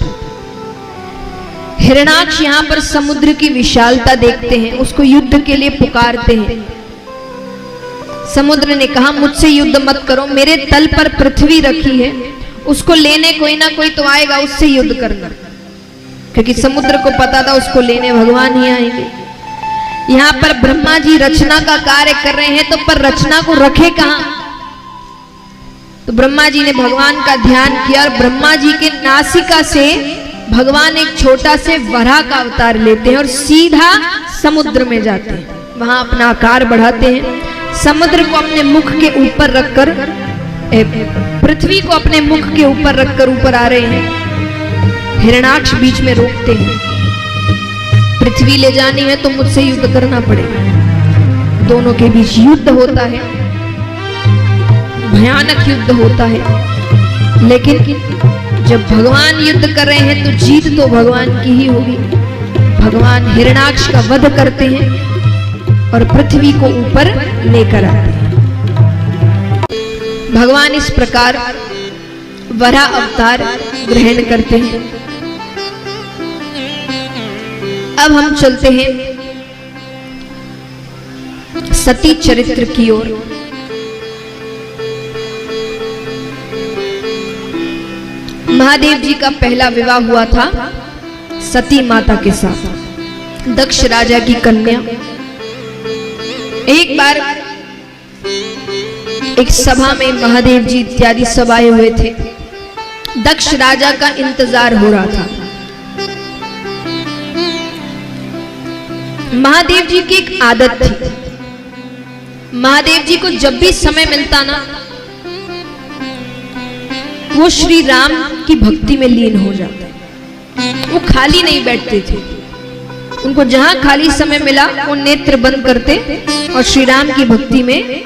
हिरणाक्ष यहां पर समुद्र की विशालता देखते हैं, उसको युद्ध के लिए पुकारते हैं। समुद्र ने कहा, मुझसे युद्ध मत करो, मेरे तल पर पृथ्वी रखी है, उसको लेने कोई ना कोई तो आएगा, उससे युद्ध करना। क्योंकि समुद्र को पता था उसको लेने भगवान ही आएंगे। यहाँ पर ब्रह्मा जी रचना का कार्य कर रहे हैं, तो पर रचना को रखे कहाँ? तो ब्रह्मा जी ने भगवान का ध्यान किया और ब्रह्मा जी के नासिका से भगवान एक छोटा से वराह का अवतार लेते हैं और सीधा समुद्र में जाते हैं। वहां अपना आकार बढ़ाते हैं, समुद्र को अपने मुख के ऊपर रखकर, पृथ्वी को अपने मुख के ऊपर रखकर ऊपर आ रहे हैं। हिरणाक्ष बीच में रोकते हैं, पृथ्वी ले जानी है तो मुझसे युद्ध करना पड़ेगा। दोनों के बीच युद्ध होता है, भयानक युद्ध होता है, लेकिन जब भगवान युद्ध कर रहे हैं तो जीत तो भगवान की ही होगी। भगवान हिरणाक्ष का वध करते हैं और पृथ्वी को ऊपर लेकर आते हैं। भगवान इस प्रकार वराह अवतार ग्रहण करते हैं। अब हम चलते हैं सती चरित्र की ओर। महादेव जी का पहला विवाह हुआ था सती माता के साथ, दक्ष राजा की कन्या। एक बार एक सभा में महादेव जी इत्यादि सब आए हुए थे। दक्ष राजा का इंतजार हो रहा था। महादेव जी की एक आदत थी, महादेव जी को जब भी समय मिलता ना, वो श्री राम की भक्ति में लीन हो जाते। वो खाली नहीं बैठते थे, उनको जहां खाली समय मिला वो नेत्र बंद करते और श्री राम की भक्ति में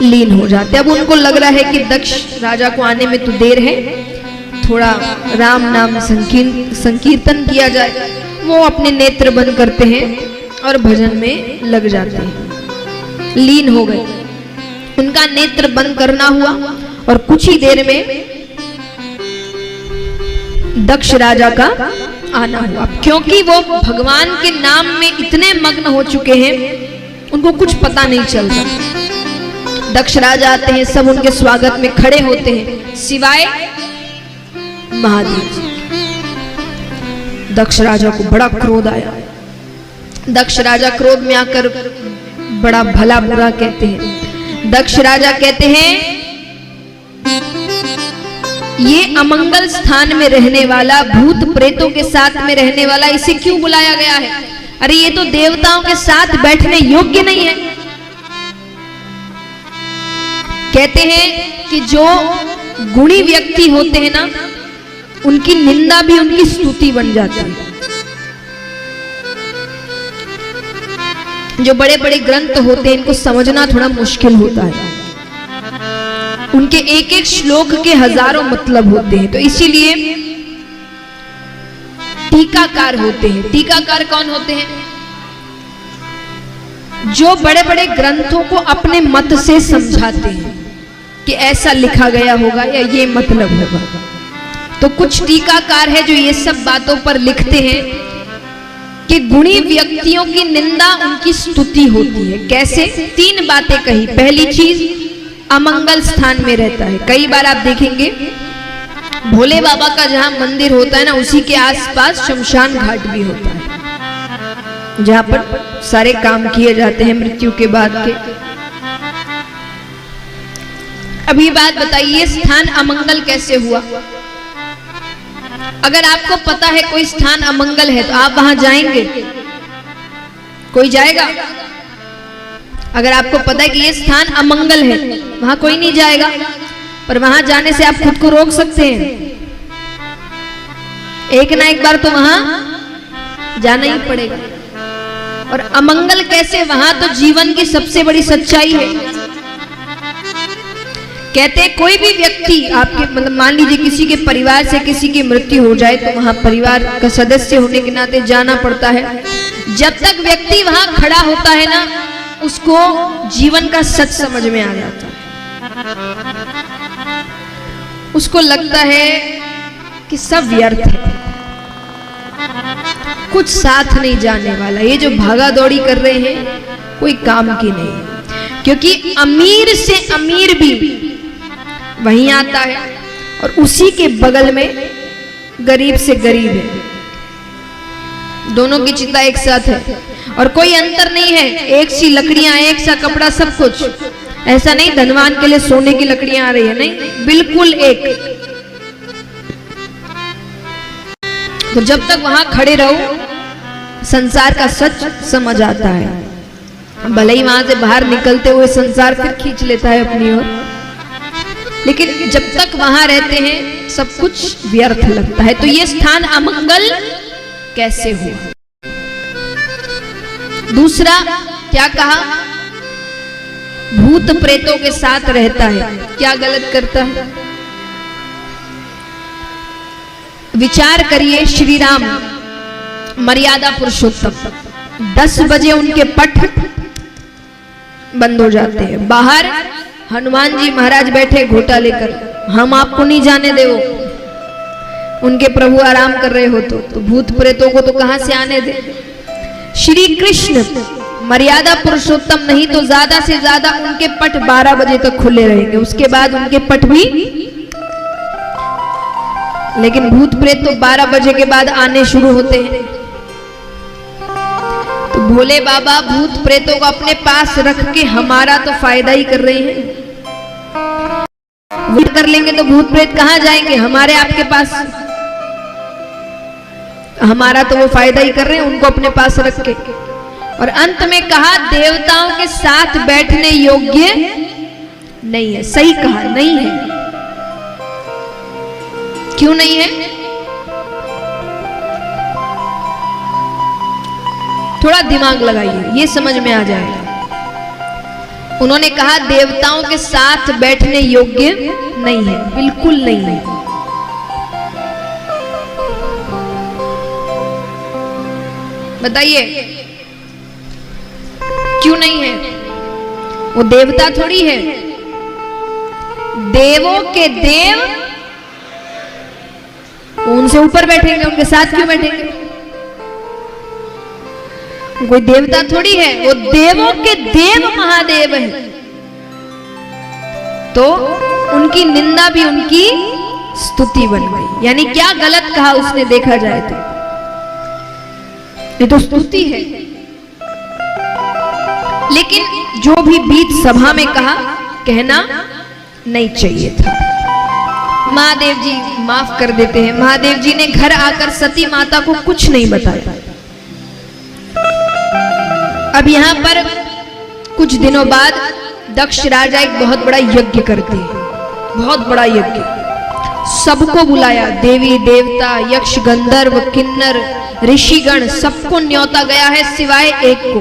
लीन हो जाते। अब उनको लग रहा है कि दक्ष राजा को आने में तो देर है, थोड़ा राम नाम संकीर्तन किया जाए। वो अपने नेत्र बंद करते हैं और भजन में लग जाते हैं, लीन हो गए। उनका नेत्र बंद करना हुआ और कुछ ही देर में दक्ष राजा का आना हुआ। क्योंकि वो भगवान के नाम में इतने मग्न हो चुके हैं, उनको कुछ पता नहीं चलता। दक्ष राजा आते हैं, सब उनके स्वागत में खड़े होते हैं सिवाय महादेव जी। दक्ष राजा को बड़ा क्रोध आया। दक्ष राजा क्रोध में आकर बड़ा भला बुरा कहते हैं। दक्ष राजा कहते हैं, ये अमंगल स्थान में रहने वाला, भूत प्रेतों के साथ में रहने वाला, इसे क्यों बुलाया गया है? अरे ये तो देवताओं के साथ बैठने योग्य नहीं है। कहते हैं कि जो गुणी व्यक्ति होते हैं ना, उनकी निंदा भी उनकी स्तुति बन जाती है। जो बड़े बड़े ग्रंथ होते हैं, इनको समझना थोड़ा मुश्किल होता है। उनके एक एक श्लोक के हजारों मतलब होते हैं, तो इसीलिए टीकाकार होते हैं। टीकाकार कौन होते हैं? जो बड़े बड़े ग्रंथों को अपने मत से समझाते हैं कि ऐसा लिखा गया होगा या ये मतलब होगा। तो कुछ टीकाकार है जो ये सब बातों पर लिखते हैं कि गुणी व्यक्तियों की निंदा उनकी स्तुति होती है। कैसे? 3 बातें कही। पहली चीज, अमंगल स्थान में रहता है। कई बार आप देखेंगे भोले बाबा का जहां मंदिर होता है ना, उसी के आसपास शमशान घाट भी होता है, जहां पर सारे काम किए जाते हैं मृत्यु के बाद के। अब ये बात बताइए, स्थान अमंगल कैसे हुआ? अगर आपको पता है कोई स्थान अमंगल है तो आप वहां जाएंगे? कोई जाएगा? अगर आपको पता है कि ये स्थान अमंगल है, वहां कोई नहीं जाएगा। पर वहां जाने से आप खुद को रोक सकते हैं। एक ना एक बार तो वहां जाना ही पड़ेगा। और अमंगल कैसे? वहां तो जीवन की सबसे बड़ी सच्चाई है। कहते हैं कोई भी व्यक्ति आपके, मतलब मान लीजिए किसी के परिवार से किसी की मृत्यु हो जाए तो वहां परिवार का सदस्य होने के नाते जाना पड़ता है। जब तक व्यक्ति वहां खड़ा होता है ना, उसको जीवन का सच समझ में आ जाता है। उसको लगता है कि सब व्यर्थ है, कुछ साथ नहीं जाने वाला, ये जो भागा दौड़ी कर रहे हैं कोई काम की नहीं। क्योंकि अमीर से अमीर भी वहीं आता है और उसी के बगल में गरीब से गरीब है। दोनों की चिता एक साथ है। और कोई अंतर नहीं है, एक सी लकड़ियां, एक सा कपड़ा, सब कुछ। ऐसा नहीं धनवान के लिए सोने की लकड़ियां आ रही है, नहीं, बिल्कुल एक। तो जब तक वहां खड़े रहो संसार का सच समझ आता है। भले ही वहां से बाहर निकलते हुए संसार फिर खींच लेता है अपनी ओर, लेकिन जब तक वहां रहते हैं सब कुछ व्यर्थ लगता है। तो ये स्थान अमंगल कैसे हुआ? दूसरा क्या कहा? भूत प्रेतों के साथ रहता है, क्या गलत करता है? विचार करिए, श्री राम मर्यादा पुरुषोत्तम, 10 बजे उनके पट बंद हो जाते हैं। बाहर हनुमान जी महाराज बैठे घोटा लेकर, हम आपको नहीं जाने दे। उनके प्रभु आराम कर रहे हो तो भूत प्रेतों को तो कहां से आने दे? श्री कृष्ण मर्यादा पुरुषोत्तम नहीं तो ज्यादा से ज्यादा उनके पट 12 बजे तक खुले रहेंगे, उसके बाद उनके पट भी। लेकिन भूत प्रेत तो 12 बजे के बाद आने शुरू होते हैं। तो भोले बाबा भूत प्रेतों को अपने पास रख के हमारा तो फायदा ही कर रहे हैं। वेट कर लेंगे तो भूत प्रेत कहां जाएंगे? हमारे आपके पास। हमारा तो वो फायदा ही कर रहे हैं उनको अपने पास रख के। और अंत में कहा देवताओं के साथ बैठने योग्य नहीं है। सही कहा, नहीं है। क्यों नहीं है? थोड़ा दिमाग लगाइए, ये समझ में आ जाएगा। उन्होंने कहा देवताओं के साथ बैठने योग्य नहीं है, बिल्कुल नहीं है। बताइए क्यों नहीं है? वो देवता थोड़ी है, देवों के देव, उनसे ऊपर बैठेंगे, उनके साथ क्यों बैठेंगे? कोई देवता थोड़ी है, वो देवों के देव महादेव है। तो उनकी निंदा भी उनकी स्तुति बन गई। यानी क्या गलत कहा उसने, देखा जाए तो ये तो स्तुति है। लेकिन जो भी बीच सभा में कहा, कहना नहीं चाहिए था। महादेव जी माफ कर देते हैं। महादेव जी ने घर आकर सती माता को कुछ नहीं बताया। अब यहां पर कुछ दिनों बाद दक्ष राजा एक बहुत बड़ा यज्ञ करते हैं, बहुत बड़ा यज्ञ। सबको बुलाया, देवी देवता, यक्ष गंधर्व किन्नर ऋषिगण, सबको न्योता गया है सिवाय एक को,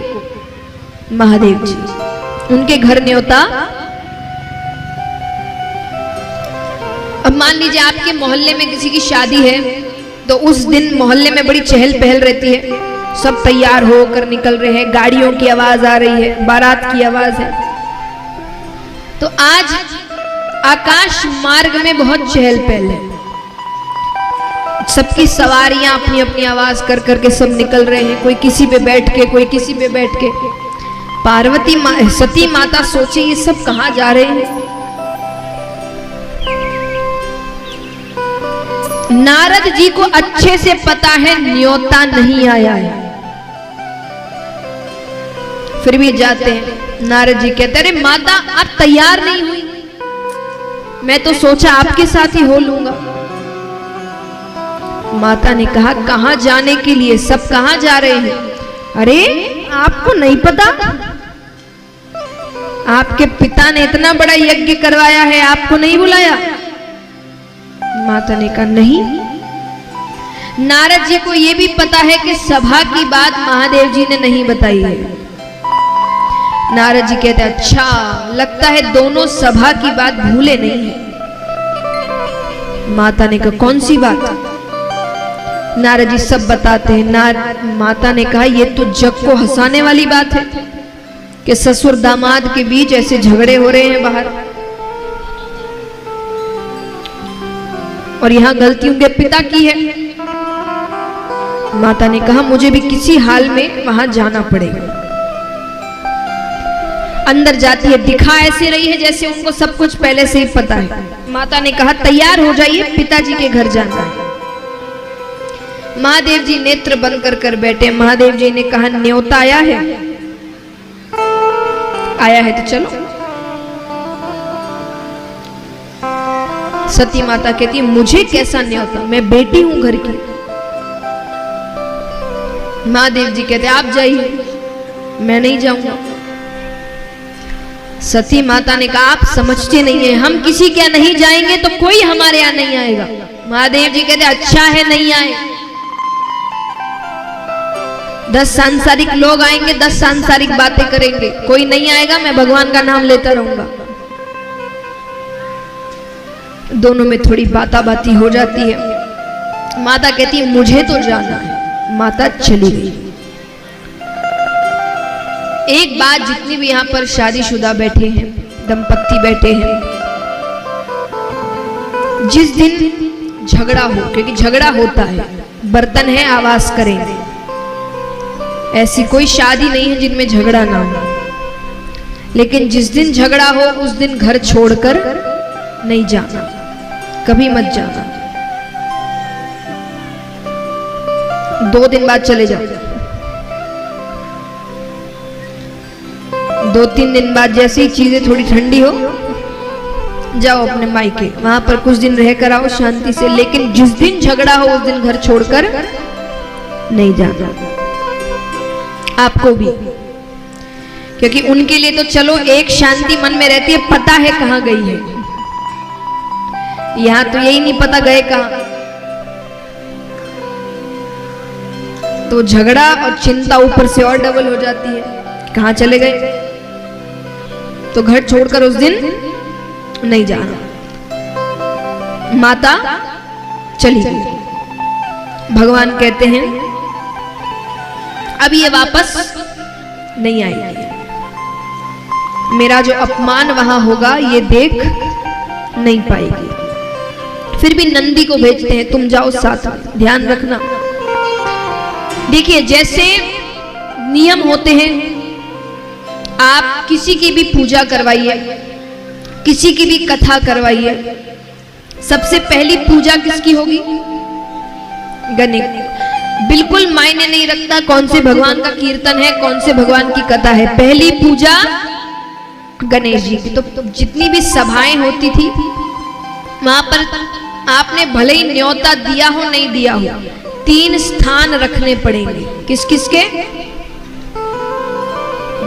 महादेव जी। उनके घर न्योता। अब मान लीजिए आपके मोहल्ले में किसी की शादी है, तो उस दिन मोहल्ले में बड़ी चहल पहल रहती है, सब तैयार होकर निकल रहे हैं, गाड़ियों की आवाज आ रही है, बारात की आवाज है। तो आज आकाश मार्ग में बहुत चहल पहल है, सबकी सवारियां अपनी अपनी आवाज कर करके सब निकल रहे हैं, कोई किसी पे बैठ के, कोई किसी पे बैठ के। पार्वती सती माता सोचे ये सब कहां जा रहे हैं। नारद जी को अच्छे से पता है न्योता नहीं आया है, फिर भी जाते हैं। नारद जी कहते अरे माता आप तैयार नहीं हुई, मैं तो सोचा आपके साथ ही हो लूंगा। माता ने कहा कहां जाने के लिए, सब कहां जा रहे हैं? अरे आपको नहीं पता, आपके पिता ने इतना बड़ा यज्ञ करवाया है, आपको नहीं बुलाया? माता ने कहा नहीं। नारद जी को यह भी पता है कि सभा की बात महादेव जी ने नहीं बताई है। नारद जी कहते अच्छा, लगता है दोनों सभा की बात भूले नहीं है। माता ने कहा कौन सी बात? नारद जी सब बताते हैं। माता ने कहा ये तो जग को हंसाने वाली बात है कि ससुर दामाद के बीच ऐसे झगड़े हो रहे हैं बाहर, और यहां गलती उनके पिता की है। माता ने कहा मुझे भी किसी हाल में वहां जाना पड़ेगा। अंदर जाती है, दिखा ऐसे रही है जैसे उनको सब कुछ पहले से ही पता है। माता ने कहा तैयार हो जाइए, पिताजी के घर जाना है। महादेव जी नेत्र बंद कर कर बैठे। महादेव जी ने कहा न्योता आया है? आया है तो चलो। सती माता कहती है मुझे कैसा न्योता, मैं बेटी हूं घर की। महादेव जी कहते आप जाइए, मैं नहीं जाऊंगा। सती माता ने कहा आप समझते नहीं है, हम किसी के यहाँ नहीं जाएंगे तो कोई हमारे यहाँ नहीं आएगा। महादेव जी कहते अच्छा है नहीं आए, 10 सांसारिक लोग आएंगे, 10 सांसारिक बातें करेंगे, कोई नहीं आएगा, मैं भगवान का नाम लेता रहूंगा। दोनों में थोड़ी बाताबाती हो जाती है। माता कहती है मुझे तो जाना है। माता चली गई। एक बात, जितनी भी यहाँ पर शादीशुदा बैठे हैं, दंपत्ति बैठे हैं, जिस दिन झगड़ा हो, क्योंकि झगड़ा होता है, बर्तन है आवाज करेंगे, ऐसी कोई शादी नहीं है जिनमें झगड़ा ना हो, लेकिन जिस दिन झगड़ा हो उस दिन घर छोड़कर नहीं जाना, कभी मत जाना। 2 दिन बाद चले जाओ, 2-3 दिन बाद जैसे ही चीजें थोड़ी ठंडी हो जाओ अपने मायके, वहां पर कुछ दिन रह कर आओ शांति से, लेकिन जिस दिन झगड़ा हो उस दिन घर छोड़कर नहीं जाना। आपको भी, क्योंकि उनके लिए तो चलो एक शांति मन में रहती है, पता है कहां गई है, यहां तो यही नहीं पता गए कहां। तो झगड़ा और चिंता ऊपर से और डबल हो जाती है, कहां चले गए। तो घर छोड़कर उस दिन नहीं जाना। माता चली गई। भगवान कहते हैं अब ये वापस नहीं आएगी, मेरा जो अपमान वहां होगा ये देख नहीं पाएगी। फिर भी नंदी को भेजते हैं, तुम जाओ साथ में, ध्यान रखना। देखिए जैसे नियम होते हैं, आप किसी की भी पूजा करवाइए, किसी की भी कथा करवाइए, सबसे पहली पूजा किसकी होगी? गणेश। बिल्कुल मायने नहीं रखता कौन से भगवान का कीर्तन है, कौन से भगवान की कथा है, पहली पूजा गणेश जी की। तो जितनी भी सभाएं होती थी वहां पर आपने भले ही न्योता दिया हो नहीं दिया हो, 3 स्थान रखने पड़ेंगे। किस किस के?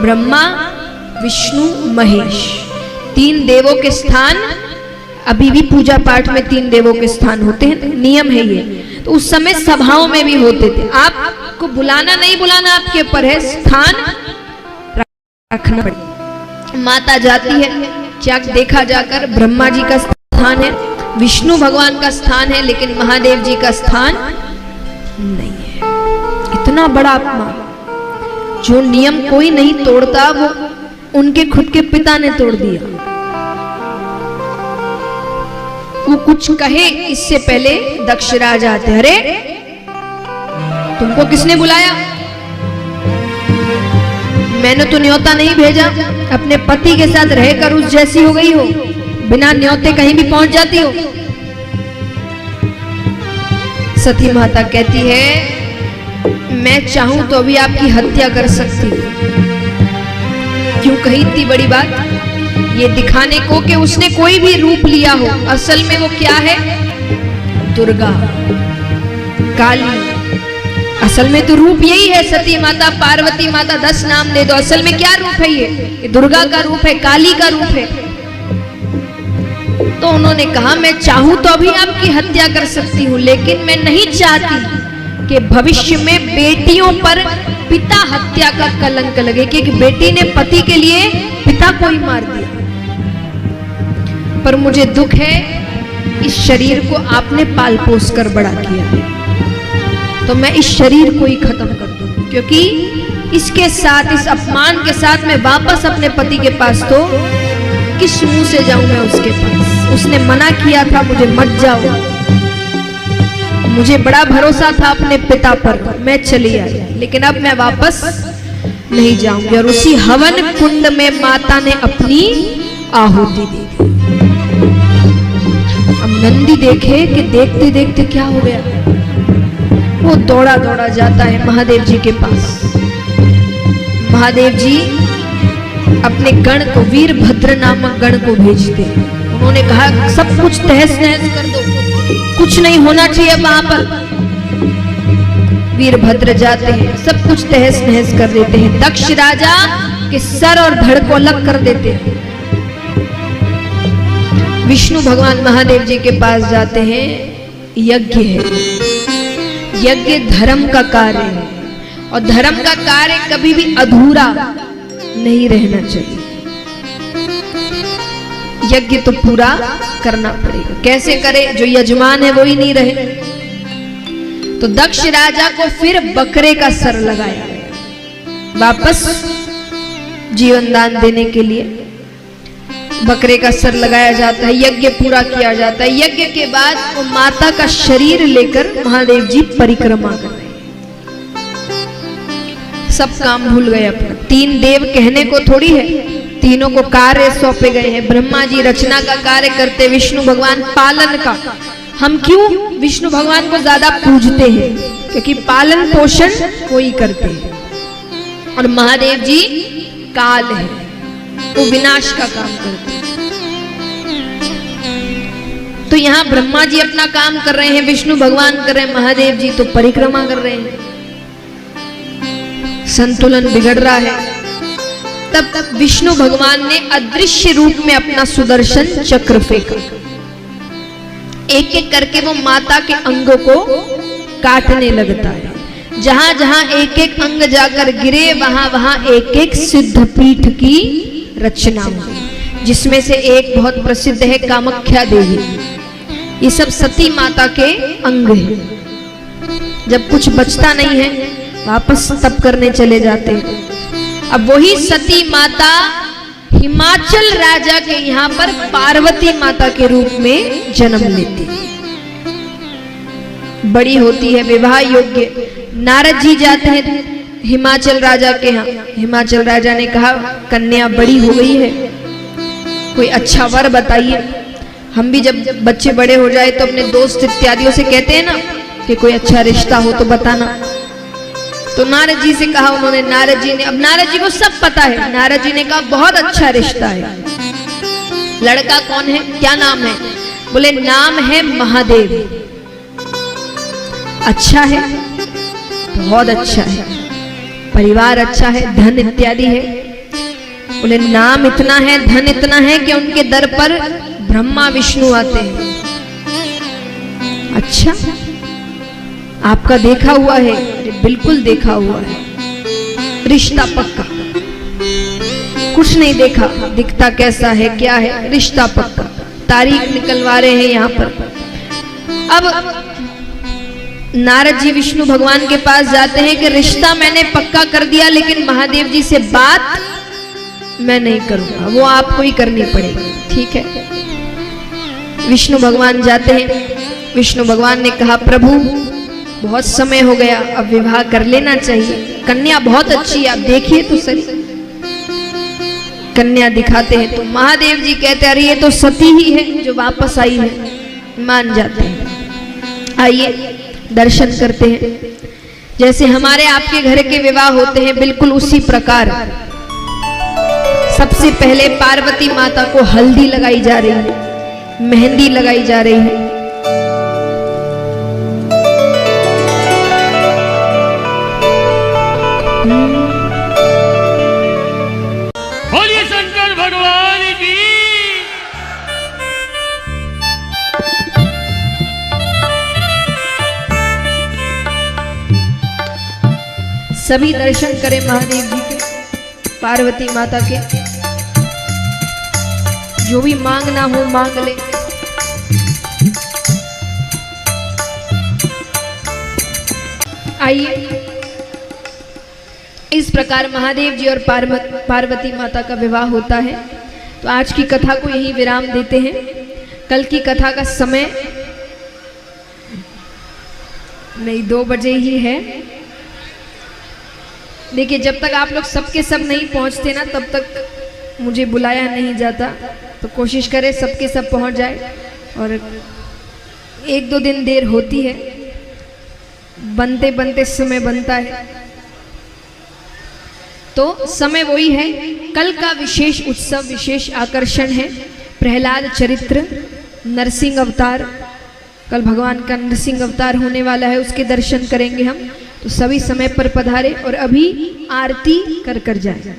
ब्रह्मा, विष्णु, महेश, 3 देवों के स्थान। अभी भी पूजा पाठ में 3 देवों के स्थान होते हैं, नियम है ये। तो उस समय सभाओं में भी होते थे। आपको बुलाना नहीं बुलाना आपके ऊपर है, स्थान रखना पड़ेगा। माता जाती है, क्या देखा जाकर ब्रह्मा जी का स्थान है, विष्णु भगवान का स्थान है, लेकिन महादेव जी का स्थान नहीं है। इतना बड़ा अपमान। जो नियम कोई नहीं तोड़ता वो उनके खुद के पिता ने तोड़ दिया। वो कुछ कहे इससे पहले दक्षराज आते, अरे तुमको किसने बुलाया? मैंने तो न्योता नहीं भेजा, अपने पति के साथ रहकर उस जैसी हो गई हो, बिना न्योते कहीं भी पहुंच जाती हो। सती माता कहती है मैं चाहूं तो अभी आपकी हत्या कर सकती हूं। क्यों कही इतनी बड़ी बात? ये दिखाने को कि उसने कोई भी रूप लिया हो, असल में वो क्या है? दुर्गा, काली। असल में तो रूप यही है, सती माता, पार्वती माता, 10 नाम दे दो, असल में क्या रूप है? ये दुर्गा का रूप है, काली का रूप है। तो उन्होंने कहा मैं चाहूं तो अभी आपकी हत्या कर सकती हूं, लेकिन मैं नहीं चाहती कि भविष्य में बेटियों पर पिता हत्या का कलंक लगे, कि बेटी ने पति के लिए पिता को ही मार दिया। पर मुझे दुख है, इस शरीर को आपने पाल पोस कर बड़ा किया, तो मैं इस शरीर को ही खत्म कर दूंगी, क्योंकि इसके साथ, इस अपमान के साथ मैं वापस अपने पति के पास तो किस मुंह से जाऊं मैं उसके पास? उसने मना किया था मुझे मत जाओ, मुझे बड़ा भरोसा था अपने पिता पर, मैं चली आई, लेकिन अब मैं वापस नहीं जाऊंगी। और उसी हवन कुंड में माता ने अपनी आहुति दी। अब नंदी देखे कि देखते देखते क्या हो गया, वो दौड़ा दौड़ा जाता है महादेव जी के पास। महादेव जी अपने गण को, वीरभद्र नामक गण को भेजते हैं। उन्होंने कहा सब कुछ तहस नहस कर दो, कुछ नहीं होना चाहिए वहां पर। वीरभद्र जाते हैं, सब कुछ तहस नहस कर देते हैं। दक्ष राजा के सर और धड़ को अलग कर देते हैं। विष्णु भगवान महादेव जी के पास जाते हैं। यज्ञ है, यज्ञ धर्म का कार्य है और धर्म का कार्य कभी भी अधूरा नहीं रहना चाहिए। यज्ञ तो पूरा करना पड़ेगा। कैसे करे? जो यजमान है वो ही नहीं रहे। तो दक्ष राजा को फिर बकरे का सर लगाया गया, वापस जीवन दान देने के लिए बकरे का सर लगाया जाता है। यज्ञ पूरा किया जाता है। यज्ञ के बाद वो माता का शरीर लेकर महादेव जी परिक्रमा कर रहे हैं। सब काम भूल गए अपना। 3 देव कहने को थोड़ी है, तीनों को कार्य सौंपे गए हैं। ब्रह्मा जी रचना का कार्य करते, विष्णु भगवान पालन का। हम क्यों विष्णु भगवान को ज्यादा पूजते हैं? क्योंकि पालन पोषण वो ही करते हैं। और महादेव जी काल है, वो विनाश का काम करते हैं। तो यहाँ ब्रह्मा जी अपना काम कर रहे हैं, विष्णु भगवान कर रहे हैं, महादेव जी तो परिक्रमा कर रहे हैं। संतुलन बिगड़ रहा है। तब विष्णु भगवान ने अदृश्य रूप में अपना सुदर्शन चक्र फेंका। एक एक करके वो माता के अंगों को काटने लगता है। जहां जहां एक एक अंग जाकर गिरे, वहां वहां एक एक सिद्ध पीठ की रचना हुई, जिसमें से एक बहुत प्रसिद्ध है कामाख्या देवी। ये सब सती माता के अंग हैं। जब कुछ बचता नहीं है, वापस तप करने चले जाते हैं। अब वही सती माता हिमाचल राजा के यहाँ पर पार्वती माता के रूप में जन्म लेती है। बड़ी होती है, विवाह योग्य। नारद जी जाते हैं हिमाचल राजा के यहाँ। हिमाचल राजा ने कहा कन्या बड़ी हो गई है, कोई अच्छा वर बताइए। हम भी जब बच्चे बड़े हो जाए तो अपने दोस्त इत्यादियों से कहते हैं ना कि कोई अच्छा रिश्ता हो तो बताना। तो नारद जी से कहा उन्होंने। नारद जी ने, अब नारद जी को सब पता है। नारद जी ने कहा बहुत अच्छा रिश्ता है। लड़का कौन है, क्या नाम है? बोले नाम है महादेव। अच्छा है, बहुत अच्छा है, परिवार अच्छा है, धन इत्यादि है। बोले नाम इतना है, धन इतना है कि उनके दर पर ब्रह्मा विष्णु आते हैं। अच्छा, आपका देखा हुआ है? बिल्कुल देखा हुआ है, रिश्ता पक्का। कुछ नहीं देखा, दिखता कैसा है, क्या है, रिश्ता पक्का। तारीख निकलवा रहे हैं यहाँ पर। अब नारद जी विष्णु भगवान के पास जाते हैं कि रिश्ता मैंने पक्का कर दिया, लेकिन महादेव जी से बात मैं नहीं करूंगा, वो आपको ही करनी पड़ेगी। ठीक है। विष्णु भगवान जाते हैं। विष्णु भगवान ने कहा प्रभु बहुत समय हो गया, अब विवाह कर लेना चाहिए। कन्या बहुत अच्छी है, आप देखिए तो सही। कन्या दिखाते हैं तो महादेव जी कहते अरे ये तो सती ही है जो वापस आई है। मान जाते हैं। आइए दर्शन करते हैं। जैसे हमारे आपके घर के विवाह होते हैं, बिल्कुल उसी प्रकार सबसे पहले पार्वती माता को हल्दी लगाई जा रही है, मेहंदी लगाई जा रही है। बोलिए शंकर भगवान की। सभी दर्शन करें महादेव जी के, पार्वती माता के। जो भी मांगना हो मांग ले। आइए, इस प्रकार महादेव जी और पार्वती माता का विवाह होता है। तो आज की कथा को यही विराम देते हैं। कल की कथा का समय नहीं 2 बजे ही है। देखिए, जब तक आप लोग सबके सब नहीं पहुंचते ना, तब तक मुझे बुलाया नहीं जाता। तो कोशिश करें सबके सब पहुंच जाए। और 1-2 दिन देर होती है, बनते बनते समय बनता है। तो समय वही है। कल का विशेष उत्सव, विशेष आकर्षण है प्रहलाद चरित्र, नरसिंह अवतार। कल भगवान का नरसिंह अवतार होने वाला है, उसके दर्शन करेंगे हम। तो सभी समय पर पधारे और अभी आरती कर जाए।